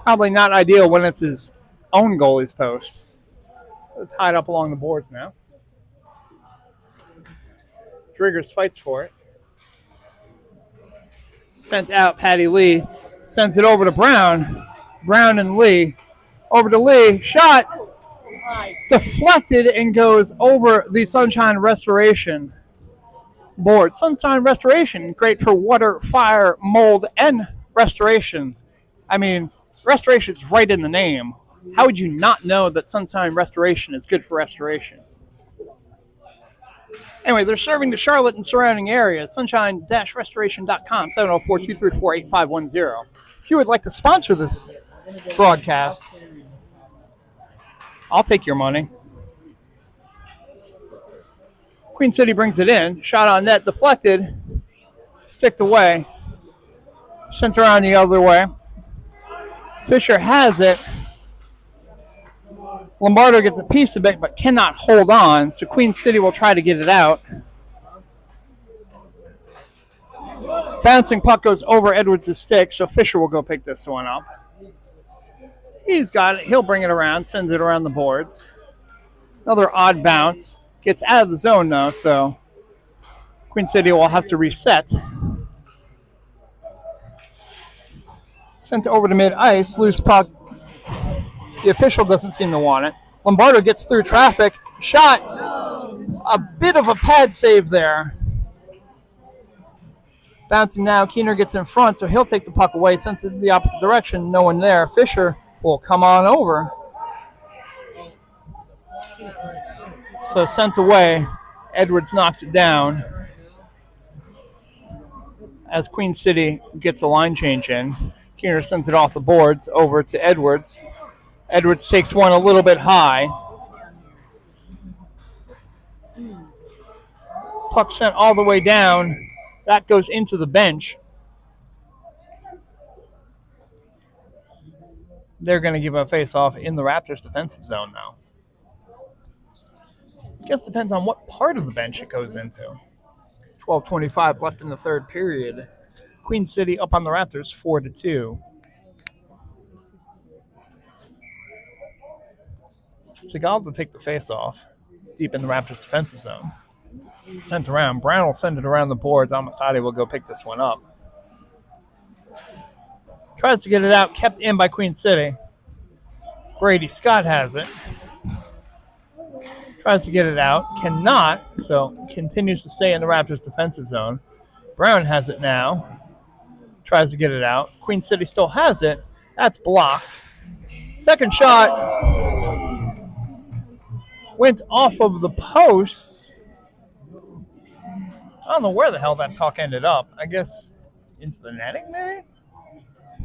Probably not ideal when it's his own goalie's post. Tied up along the boards now. Driggers fights for it. Sent out Patty Lee. Sends it over to Brown. Brown and Lee. Over to Lee. Shot. Deflected and goes over the Sunshine Restoration board. Sunshine Restoration, great for water, fire, mold, and restoration. I mean, restoration's right in the name. How would you not know that Sunshine Restoration is good for restoration? Anyway, they're serving the Charlotte and surrounding areas. Sunshine-restoration.com, 704-234-8510. If you would like to sponsor this broadcast, I'll take your money. Queen City brings it in. Shot on net, deflected. Sticked away. Sent around the other way. Fisher has it. Lombardo gets a piece of it, but cannot hold on, so Queen City will try to get it out. Bouncing puck goes over Edwards' stick, so Fisher will go pick this one up. He's got it. He'll bring it around, sends it around the boards. Another odd bounce. Gets out of the zone, though, so Queen City will have to reset. Sent over to mid-ice. Loose puck. The official doesn't seem to want it. Lombardo gets through traffic. Shot. A bit of a pad save there. Bouncing now. Keener gets in front, so he'll take the puck away. Sends it in the opposite direction. No one there. Fisher will come on over. So sent away. Edwards knocks it down. As Queen City gets a line change in. Keener sends it off the boards over to Edwards. Edwards takes one a little bit high. Puck sent all the way down. That goes into the bench. They're going to give a face-off in the Raptors defensive zone now. I guess it depends on what part of the bench it goes into. 12:25 left in the third period. Queen City up on the Raptors 4-2. Segal to take the face-off deep in the Raptors defensive zone. Sent around. Brown will send it around the boards. Amistadi will go pick this one up. Tries to get it out, kept in by Queen City. Brady Scott has it. Tries to get it out, cannot, so continues to stay in the Raptors defensive zone. Brown has it now. Tries to get it out. Queen City still has it. That's blocked. Second shot went off of the posts. I don't know where the hell that puck ended up. I guess into the netting, maybe?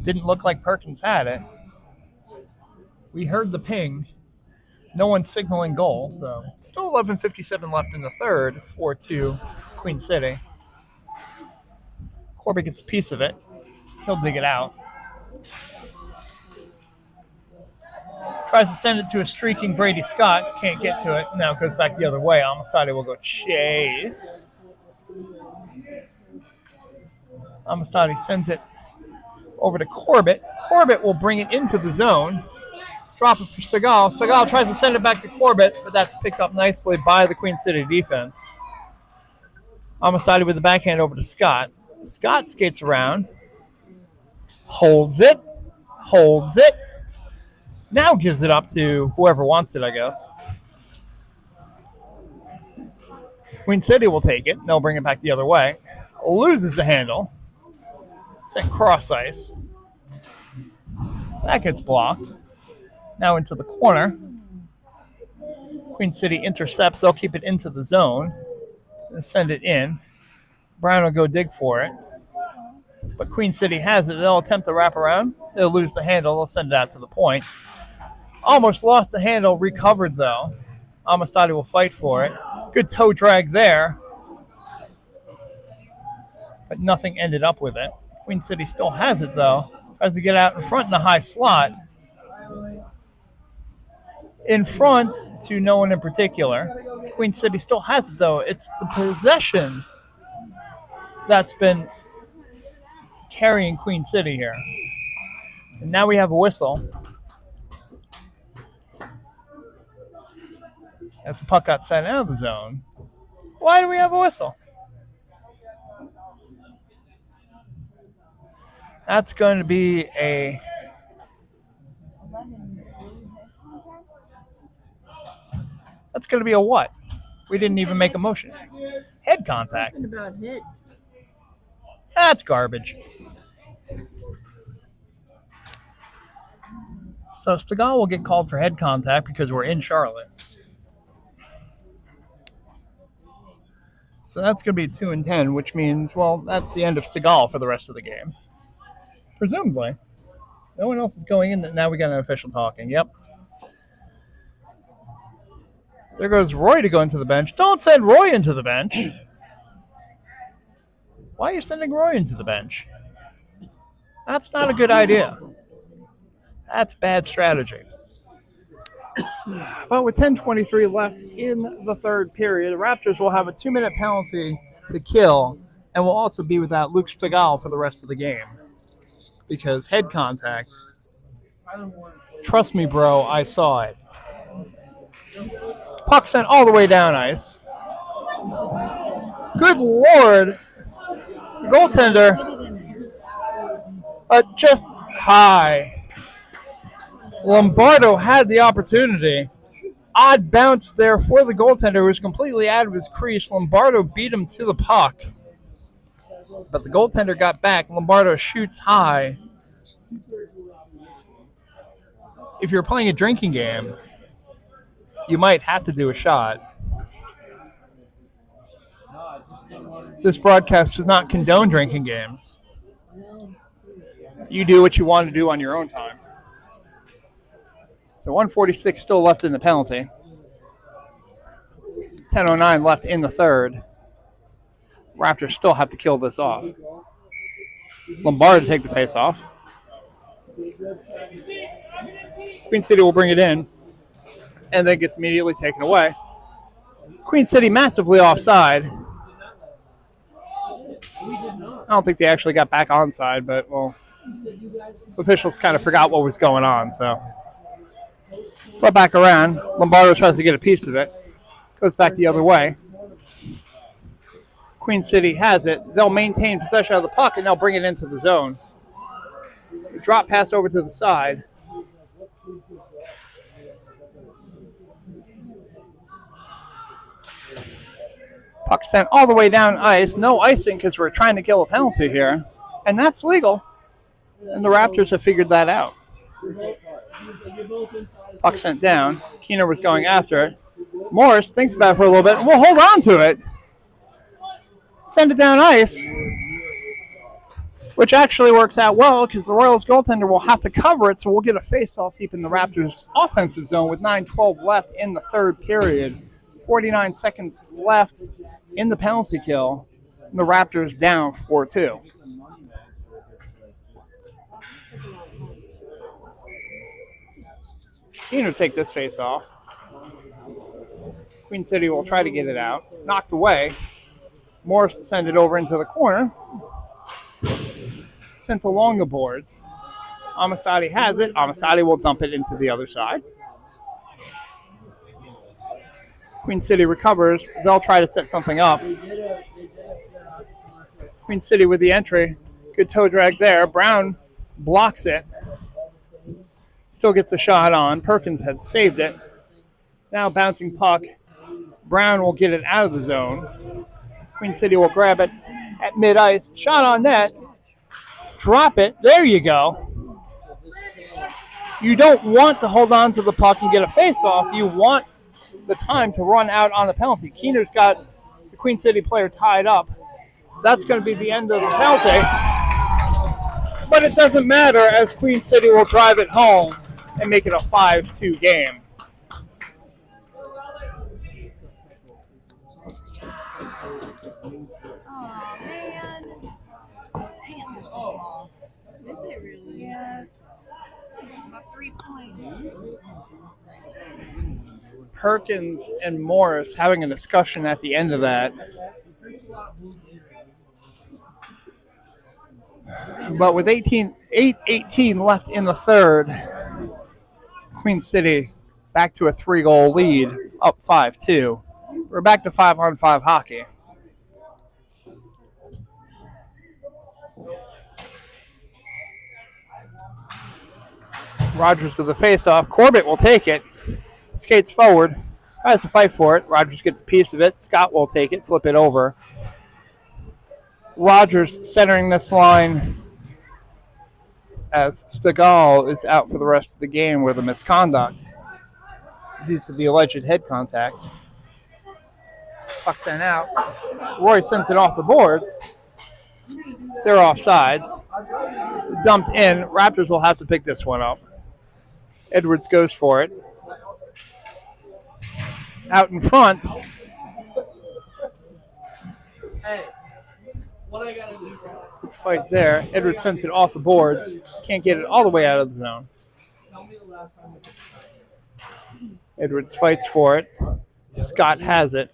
Didn't look like Perkins had it. We heard the ping. No one signaling goal, so still 11:57 left in the third, 4-2 Queen City. Corbett gets a piece of it. He'll dig it out. Tries to send it to a streaking Brady Scott. Can't get to it. Now it goes back the other way. Amistadi will go chase. Amistadi sends it over to Corbett. Corbett will bring it into the zone. Drop it for Stegall. Stegall tries to send it back to Corbett, but that's picked up nicely by the Queen City defense. Amistadi with the backhand over to Scott. Scott skates around. Holds it. Now gives it up to whoever wants it, I guess. Queen City will take it. They'll bring it back the other way. Loses the handle. Sent cross ice. That gets blocked. Now into the corner. Queen City intercepts. They'll keep it into the zone and send it in. Brown will go dig for it. But Queen City has it. They'll attempt to wrap around. They'll lose the handle. They'll send it out to the point. Almost lost the handle. Recovered, though. Amistadi will fight for it. Good toe drag there. But nothing ended up with it. Queen City still has it, though. Tries to get out in front in the high slot. In front to no one in particular. Queen City still has it, though. It's the possession that's been carrying Queen City here. And now we have a whistle. As the puck got sent out of the zone. Why do we have a whistle? That's going to be a... That's going to be a what? We didn't even make a motion. Head contact. Talking about hit. That's garbage. So Stegall will get called for head contact because we're in Charlotte. So that's going to be 2-10, which means, well, that's the end of Stegall for the rest of the game. Presumably. No one else is going in. Now we got an official talking. Yep. There goes Roy to go into the bench. Don't send Roy into the bench. Why are you sending Roy into the bench? That's not a good idea. That's bad strategy. But with 10:23 left in the third period, the Raptors will have a 2-minute penalty to kill and will also be without Luke Stegall for the rest of the game. Because head contact, trust me, bro, I saw it. Puck sent all the way down ice. Good Lord. The goaltender just high. Lombardo had the opportunity. Odd bounce there for the goaltender who was completely out of his crease. Lombardo beat him to the puck. But the goaltender got back. Lombardo shoots high. If you're playing a drinking game, you might have to do a shot. This broadcast does not condone drinking games. You do what you want to do on your own time. So 1:46 still left in the penalty. 10:09 left in the third. Raptors still have to kill this off. Lombardo to take the face off. Queen City will bring it in and then gets immediately taken away. Queen City massively offside. I don't think they actually got back onside, but, well, officials kind of forgot what was going on, so. Brought back around. Lombardo tries to get a piece of it. Goes back the other way. Queen City has it. They'll maintain possession of the puck, and they'll bring it into the zone. Drop pass over to the side. Puck sent all the way down ice. No icing because we're trying to kill a penalty here. And that's legal. And the Raptors have figured that out. Puck sent down. Keener was going after it. Morris thinks about it for a little bit, and we'll hold on to it. Send it down ice. Which actually works out well because the Royals goaltender will have to cover it, so we'll get a face-off deep in the Raptors' offensive zone with 9:12 left in the third period. 49 seconds left in the penalty kill. And the Raptors down 4-2. Keener take this face-off. Queen City will try to get it out. Knocked away. Morris send it over into the corner. Sent along the boards. Amistadi has it. Amistadi will dump it into the other side. Queen City recovers. They'll try to set something up. Queen City with the entry. Good toe drag there. Brown blocks it. Still gets a shot on. Perkins had saved it. Now bouncing puck. Brown will get it out of the zone. Queen City will grab it at mid-ice. Shot on net. Drop it. There you go. You don't want to hold on to the puck and get a face-off. You want the time to run out on the penalty. Keener's got the Queen City player tied up. That's going to be the end of the penalty. But it doesn't matter as Queen City will drive it home and make it a 5-2 game. Oh man. Panthers just lost. Did they really? Yes. About 3 points. Perkins and Morris having a discussion at the end of that. But with 8:18 left in the third, Queen City back to a 3-goal lead, up 5-2. We're back to 5-on-5 hockey. Rogers with the face-off. Corbett will take it. Skates forward. Tries to fight for it. Rogers gets a piece of it. Scott will take it. Flip it over. Rogers centering this line as Stegall is out for the rest of the game with a misconduct due to the alleged head contact. Puck sent out. Roy sends it off the boards. They're offsides. Dumped in. Raptors will have to pick this one up. Edwards goes for it. Out in front. Hey, what I gotta do? Fight there. Edwards sends it off the boards. Can't get it all the way out of the zone. Tell me the last time. Edwards fights for it. Scott has it.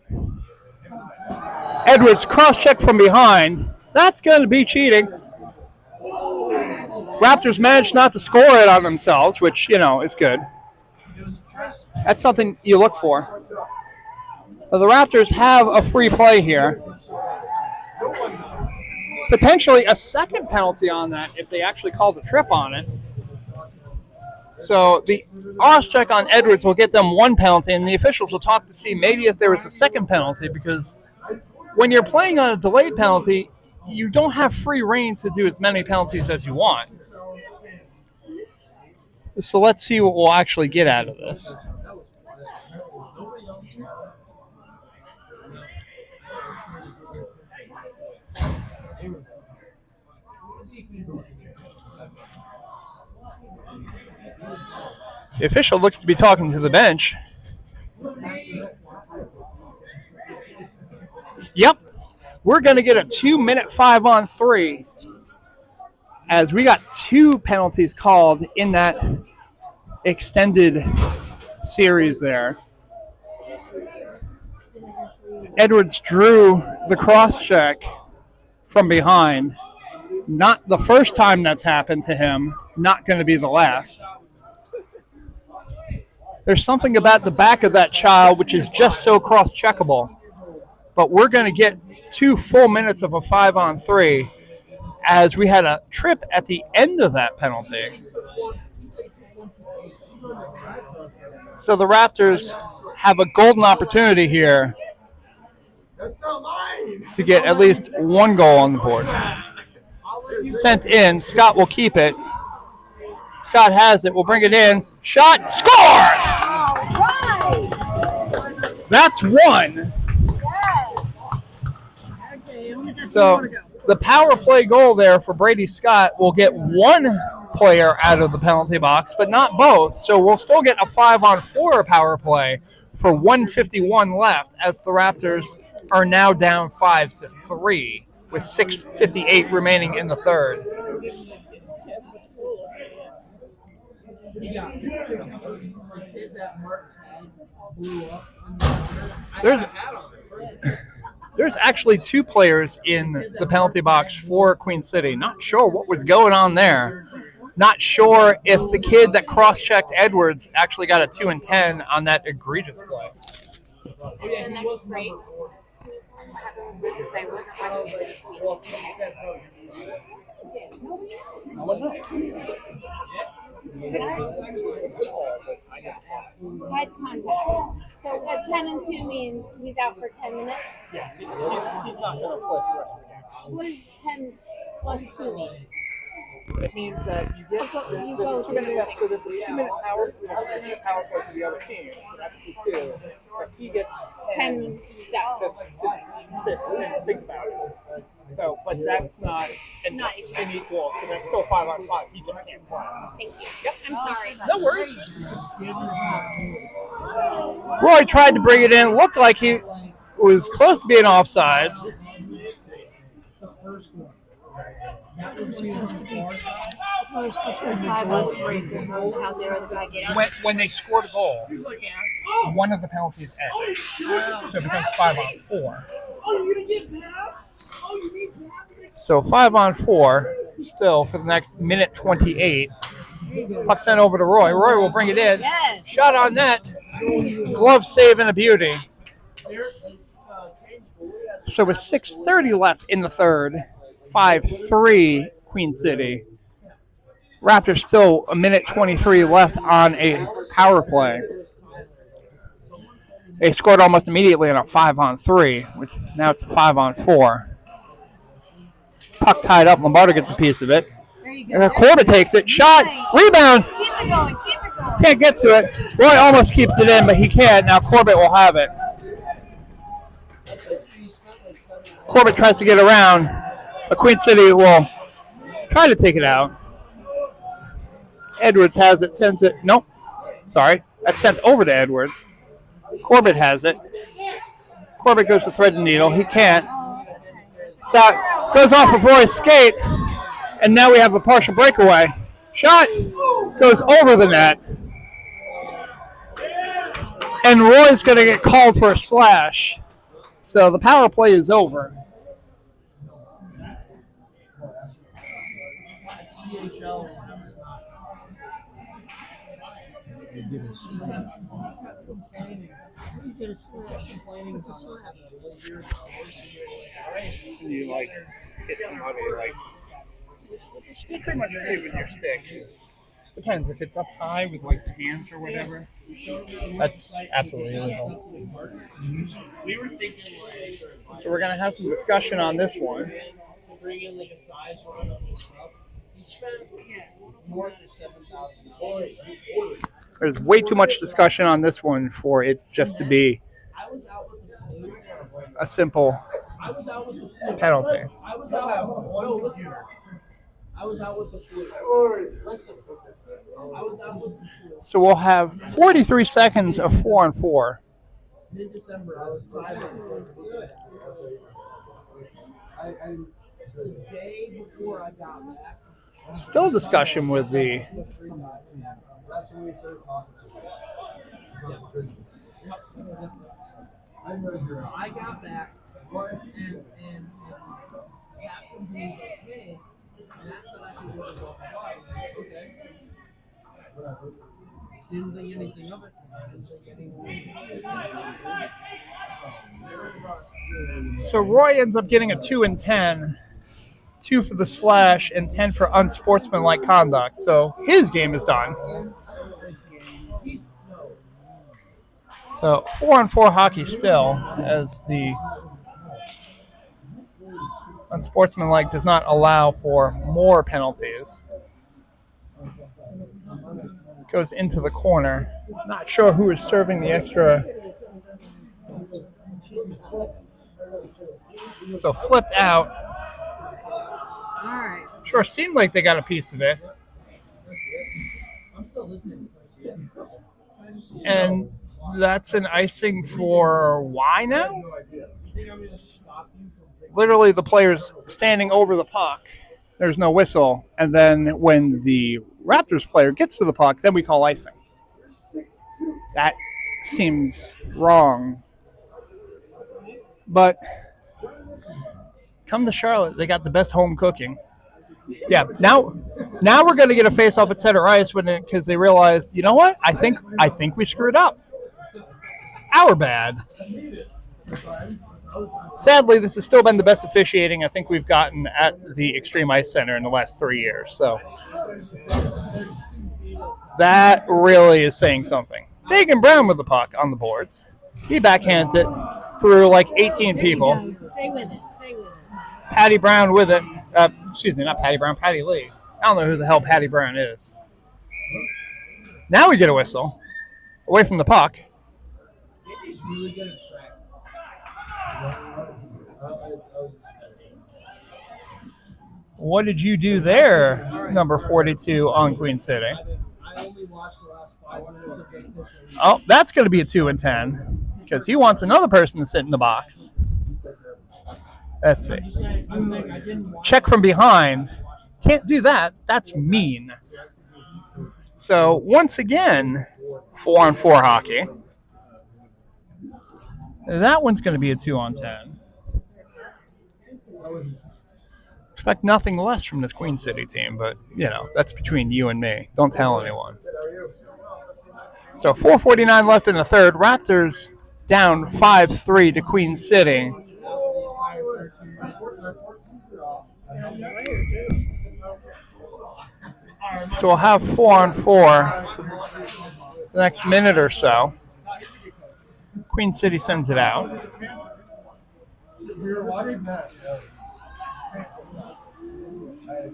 Edwards cross-check from behind. That's going to be cheating. Raptors managed not to score it on themselves, which, is good. That's something you look for. But the Raptors have a free play here. Potentially a second penalty on that if they actually called a trip on it. So the cross-check on Edwards will get them one penalty, and the officials will talk to see maybe if there was a second penalty, because when you're playing on a delayed penalty, you don't have free reign to do as many penalties as you want. So let's see what we'll actually get out of this. The official looks to be talking to the bench. Yep. We're going to get a 2-minute 5-on-3 as we got 2 penalties called in that extended series there. Edwards drew the cross-check from behind. Not the first time that's happened to him. Not going to be the last. There's something about the back of that child which is just so cross-checkable. But we're going to get 2 full minutes of a 5-on-3 as we had a trip at the end of that penalty. So the Raptors have a golden opportunity here to get at least one goal on the board. Sent in. Scott will keep it. Scott has it. We'll bring it in. Shot. Score! That's one. So the power play goal there for Brady Scott will get one player out of the penalty box, but not both. So we'll still get a 5-on-4 power play for 1:51 left as the Raptors are now down 5-3 with 6:58 remaining in the third. There's actually two players in the penalty box for Queen City. Not sure what was going on there. Not sure if the kid that cross-checked Edwards actually got a 2 and 10 on that egregious play. And that's great. I wasn't Head contact. So what 10 and 2 means he's out for 10 minutes? Yeah, he's not going to play for the rest of the game. What does 10 plus 2 mean? It means that you get there's a 2-minute so there's a 2-minute power play for the other team. So that's the 2. But he gets 10 down. just 6 and think about it. So, but that's not an equal. So that's still 5-on-5. He just can't play. Thank you. Yep. I'm sorry. No worries. Roy tried to bring it in. Looked like he was close to being offsides. When they scored a goal, one of the penalties ends. So it becomes 5-on-4. So 5-on-4 still for the next minute 28. Puck sent over to Roy. Roy will bring it in. Yes. Shot on net. Glove save and a beauty. So with 6:30 left in the third, 5-3 Queen City. Raptors still a minute 23 left on a power play. They scored almost immediately on a 5-on-3, which now it's a 5-on-4. Puck tied up. Lombardo gets a piece of it. There you go. Corbett takes it. Shot. Nice. Rebound. Keep it going. Keep it going. Can't get to it. Roy almost keeps it in, but he can't. Now Corbett will have it. Corbett tries to get around. But Queen City will try to take it out. Edwards has it. Sends it. Nope. Sorry. That's sent over to Edwards. Corbett has it. Corbett goes to thread the needle. He can't. That goes off of Roy's skate. And now we have a partial breakaway. Shot goes over the net. And Roy's going to get called for a slash. So the power play is over. You like hit somebody like pretty much hit with your stick. Depends if it's up high with like the hands or whatever. That's absolutely illegal. We were thinking like. So we're gonna have some discussion on this one. Bring in like a size run on this stuff. He spent more than $7,000. There's way too much discussion on this one for it just to be a simple penalty. I was out with the flu. Listen. I was out with the flu. So we'll have 43 seconds of 4-on-4. Mid-December, I was silent. The day before I got back. Still discussion with the I got back and Captain's was like, hey, and I said I could go to the bar. Okay. Didn't think anything of it. So Roy ends up getting a 2 and 10 2 for the slash, and 10 for unsportsmanlike conduct. So his game is done. So 4-on-4 hockey still, as the unsportsmanlike does not allow for more penalties. Goes into the corner. Not sure who is serving the extra. So flipped out. Sure seemed like they got a piece of it. And that's an icing for why now? Literally the player's standing over the puck. There's no whistle. And then when the Raptors player gets to the puck, then we call icing. That seems wrong. But come to Charlotte, they got the best home cooking. Yeah, now we're going to get a face-off at center ice because they realized, you know what? I think we screwed up. Our bad. Sadly, this has still been the best officiating I think we've gotten at the Extreme Ice Center in the last 3 years. So that really is saying something. Dagan Brown with the puck on the boards. He backhands it through like 18 people. Stay with it. Patty Brown with it. Excuse me, not Patty Brown, Patty Lee. I don't know who the hell Patty Brown is. Now we get a whistle. Away from the puck. What did you do there, number 42 on Queen City? Oh, that's going to be a 2 and 10 because he wants another person to sit in the box. Let's see. Check from behind. Can't do that. That's mean. So once again, 4-on-4 hockey. That one's going to be a 2 on 10. Expect nothing less from this Queen City team, but, you know, that's between you and me. Don't tell anyone. So 4:49 left in the third. Raptors down 5-3 to Queen City. So we'll have 4-on-4 the next minute or so. Queen City sends it out.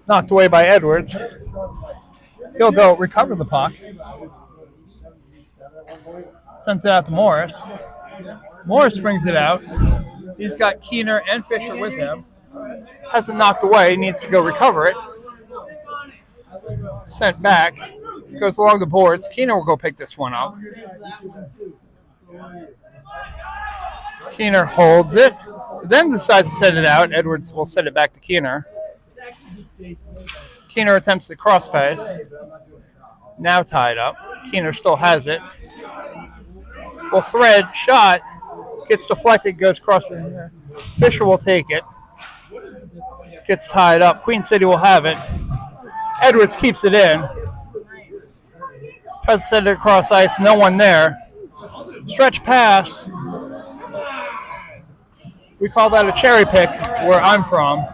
Knocked away by Edwards. He'll go recover the puck. Sends it out to Morris. Morris brings it out. He's got Keener and Fisher with him. Hasn't knocked away. Needs to go recover it. Sent back. Goes along the boards. Keener will go pick this one up. Keener holds it. Then decides to send it out. Edwards will send it back to Keener. Keener attempts the cross pass. Now tied up. Keener still has it. Will thread. Shot. Gets deflected. Goes across the air. Fisher will take it. Gets tied up. Queen City will have it. Edwards keeps it in. Tries to send it across ice. No one there. Stretch pass. We call that a cherry pick where I'm from.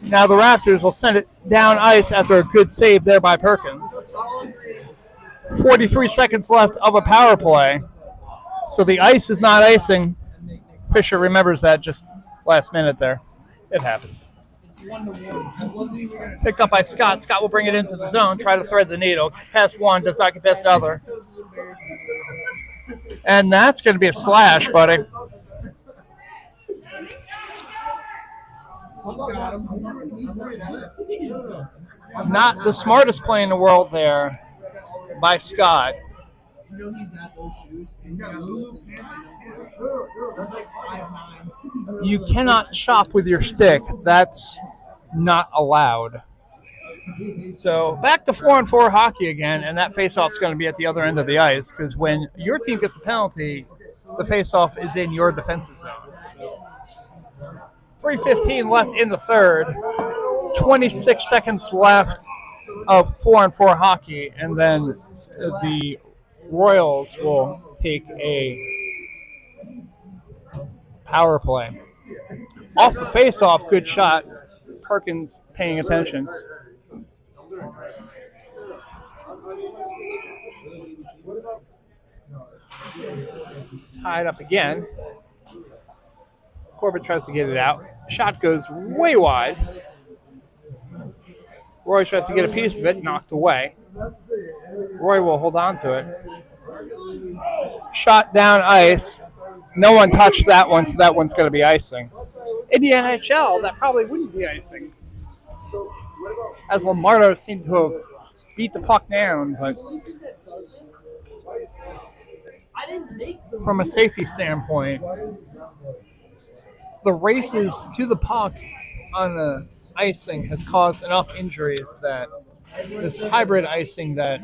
Now the Raptors will send it down ice after a good save there by Perkins. 43 seconds left of a power play. So the ice is not icing. Fisher remembers that just last minute there. It happens. Picked up by Scott. Scott will bring it into the zone, try to thread the needle. Gets past one, does not get past the other. And that's going to be a slash, buddy. Not the smartest play in the world there by Scott. You cannot chop with your stick. That's not allowed. So back to 4-on-4 hockey again, and that faceoff's going to be at the other end of the ice because when your team gets a penalty, the faceoff is in your defensive zone. 3:15 left in the third. 26 seconds left of 4-on-4 hockey, and then the Royals will take a power play. Off the face-off, good shot Perkins paying attention. Tied up again. Corbett tries to get it out. Shot goes way wide. Roy tries to get a piece of it, knocked away. Roy will hold on to it. Shot down ice. No one touched that one, so that one's going to be icing. In the NHL, that probably wouldn't be icing, as Lombardo seemed to have beat the puck down, but from a safety standpoint, the races to the puck on the icing has caused enough injuries that this hybrid icing that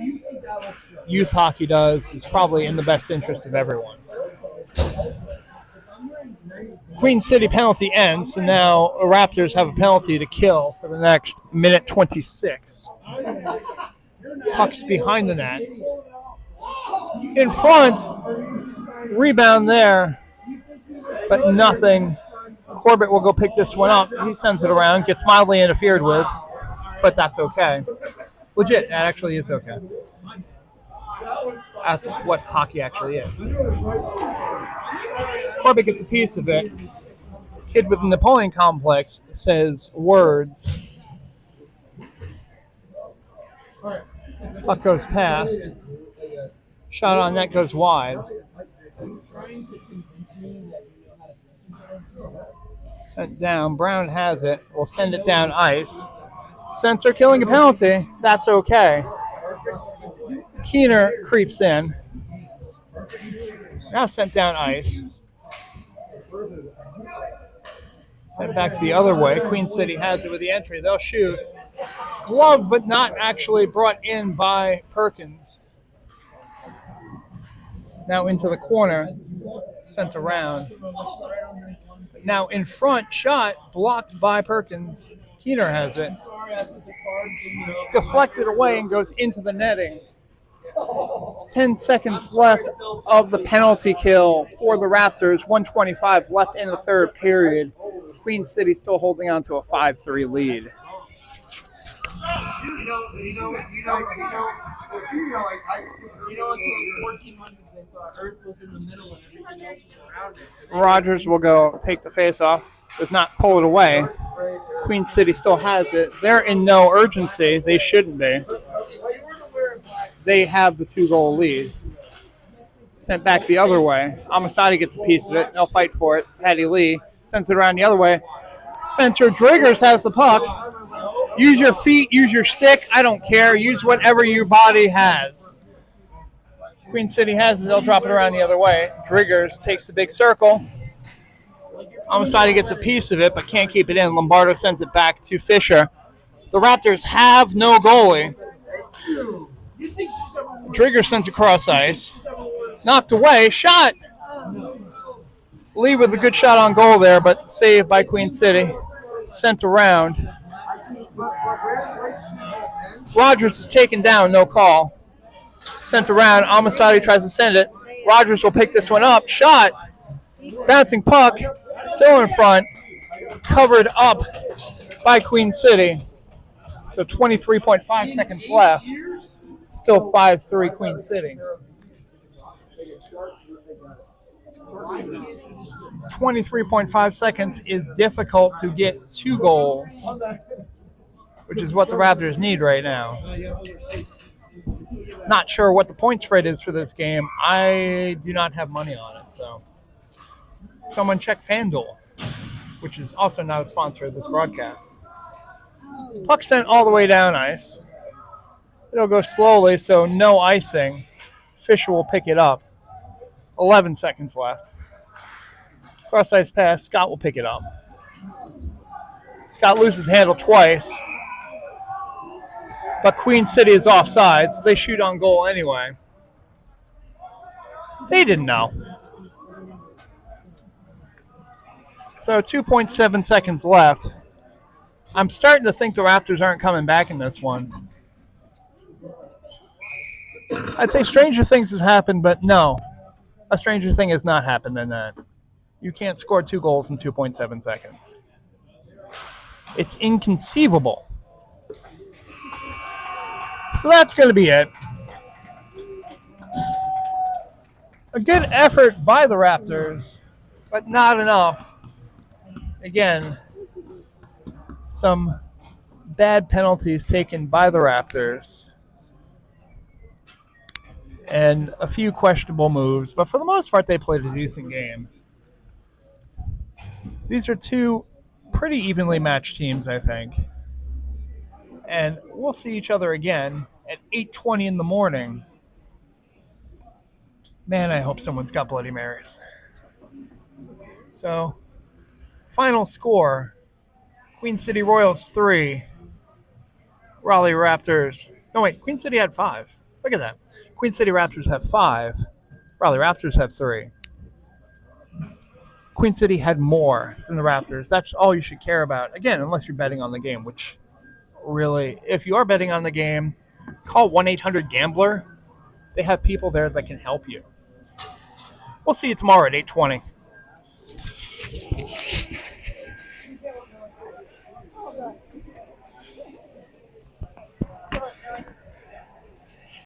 youth hockey does is probably in the best interest of everyone. Queen City penalty ends, and now the Raptors have a penalty to kill for the next minute 26. Puck's behind the net. In front, rebound there, but nothing. Corbett will go pick this one up. He sends it around, gets mildly interfered with, but that's okay. Legit, that actually is okay. That's what hockey actually is. Corbett gets a piece of it. Kid with the Napoleon complex says words. Puck goes past. Shot on net goes wide. Sent down. Brown has it. We'll send it down ice. Sensor killing a penalty. That's okay. Keener creeps in. Now sent down ice. Sent back the other way. Queen City has it with the entry. They'll shoot. Gloved, but not actually brought in by Perkins. Now into the corner. Sent around. Now in front, shot blocked by Perkins. Keener has it. Deflected away and goes into the netting. 10 seconds left of the penalty kill for the Raptors. 1:25 left in the third period. Queen City still holding on to a 5-3 lead. You know, until the 1400s, they thought Earth was in the middle and everything else was around it. Rogers will go take the face-off. Does not pull it away. Queen City still has it. They're in no urgency. They shouldn't be. They have the 2-goal lead. Sent back the other way. Amistadi gets a piece of it. They'll fight for it. Patty Lee sends it around the other way. Spencer Driggers has the puck. Use your feet, use your stick. I don't care. Use whatever your body has. Queen City has it. They'll drop it around the other way. Driggers takes the big circle. Amistadi gets a piece of it, but can't keep it in. Lombardo sends it back to Fisher. The Raptors have no goalie. Driggers sends across ice. Knocked away. Shot. Lee with a good shot on goal there, but saved by Queen City. Sent around. Rogers is taken down. No call. Sent around. Amistadi tries to send it. Rogers will pick this one up. Shot. Bouncing puck. Still in front. Covered up by Queen City. So 23.5 seconds left. Still 5-3 Queen City. 23.5 seconds is difficult to get 2 goals, which is what the Raptors need right now. Not sure what the point spread is for this game. I do not have money on it, so someone check FanDuel, which is also not a sponsor of this broadcast. Puck sent all the way down ice. It'll go slowly, so no icing. Fisher will pick it up. 11 seconds left. Cross ice pass. Scott will pick it up. Scott loses handle twice. But Queen City is offside, so they shoot on goal anyway. They didn't know. So 2.7 seconds left. I'm starting to think the Raptors aren't coming back in this one. I'd say stranger things have happened, but no. A stranger thing has not happened than that. You can't score 2 goals in 2.7 seconds. It's inconceivable. So that's going to be it. A good effort by the Raptors, but not enough. Again, some bad penalties taken by the Raptors and a few questionable moves, but for the most part, they played a decent game. These are two pretty evenly matched teams, I think. And we'll see each other again at 8:20 in the morning. Man, I hope someone's got Bloody Marys. So, final score, Queen City Royals 3, Raleigh Raptors. No, wait, Queen City had 5. Look at that. Queen City Raptors have 5, Raleigh Raptors have 3. Queen City had more than the Raptors. That's all you should care about. Again, unless you're betting on the game, which really, if you are betting on the game, call 1-800-GAMBLER. They have people there that can help you. We'll see you tomorrow at 8:20.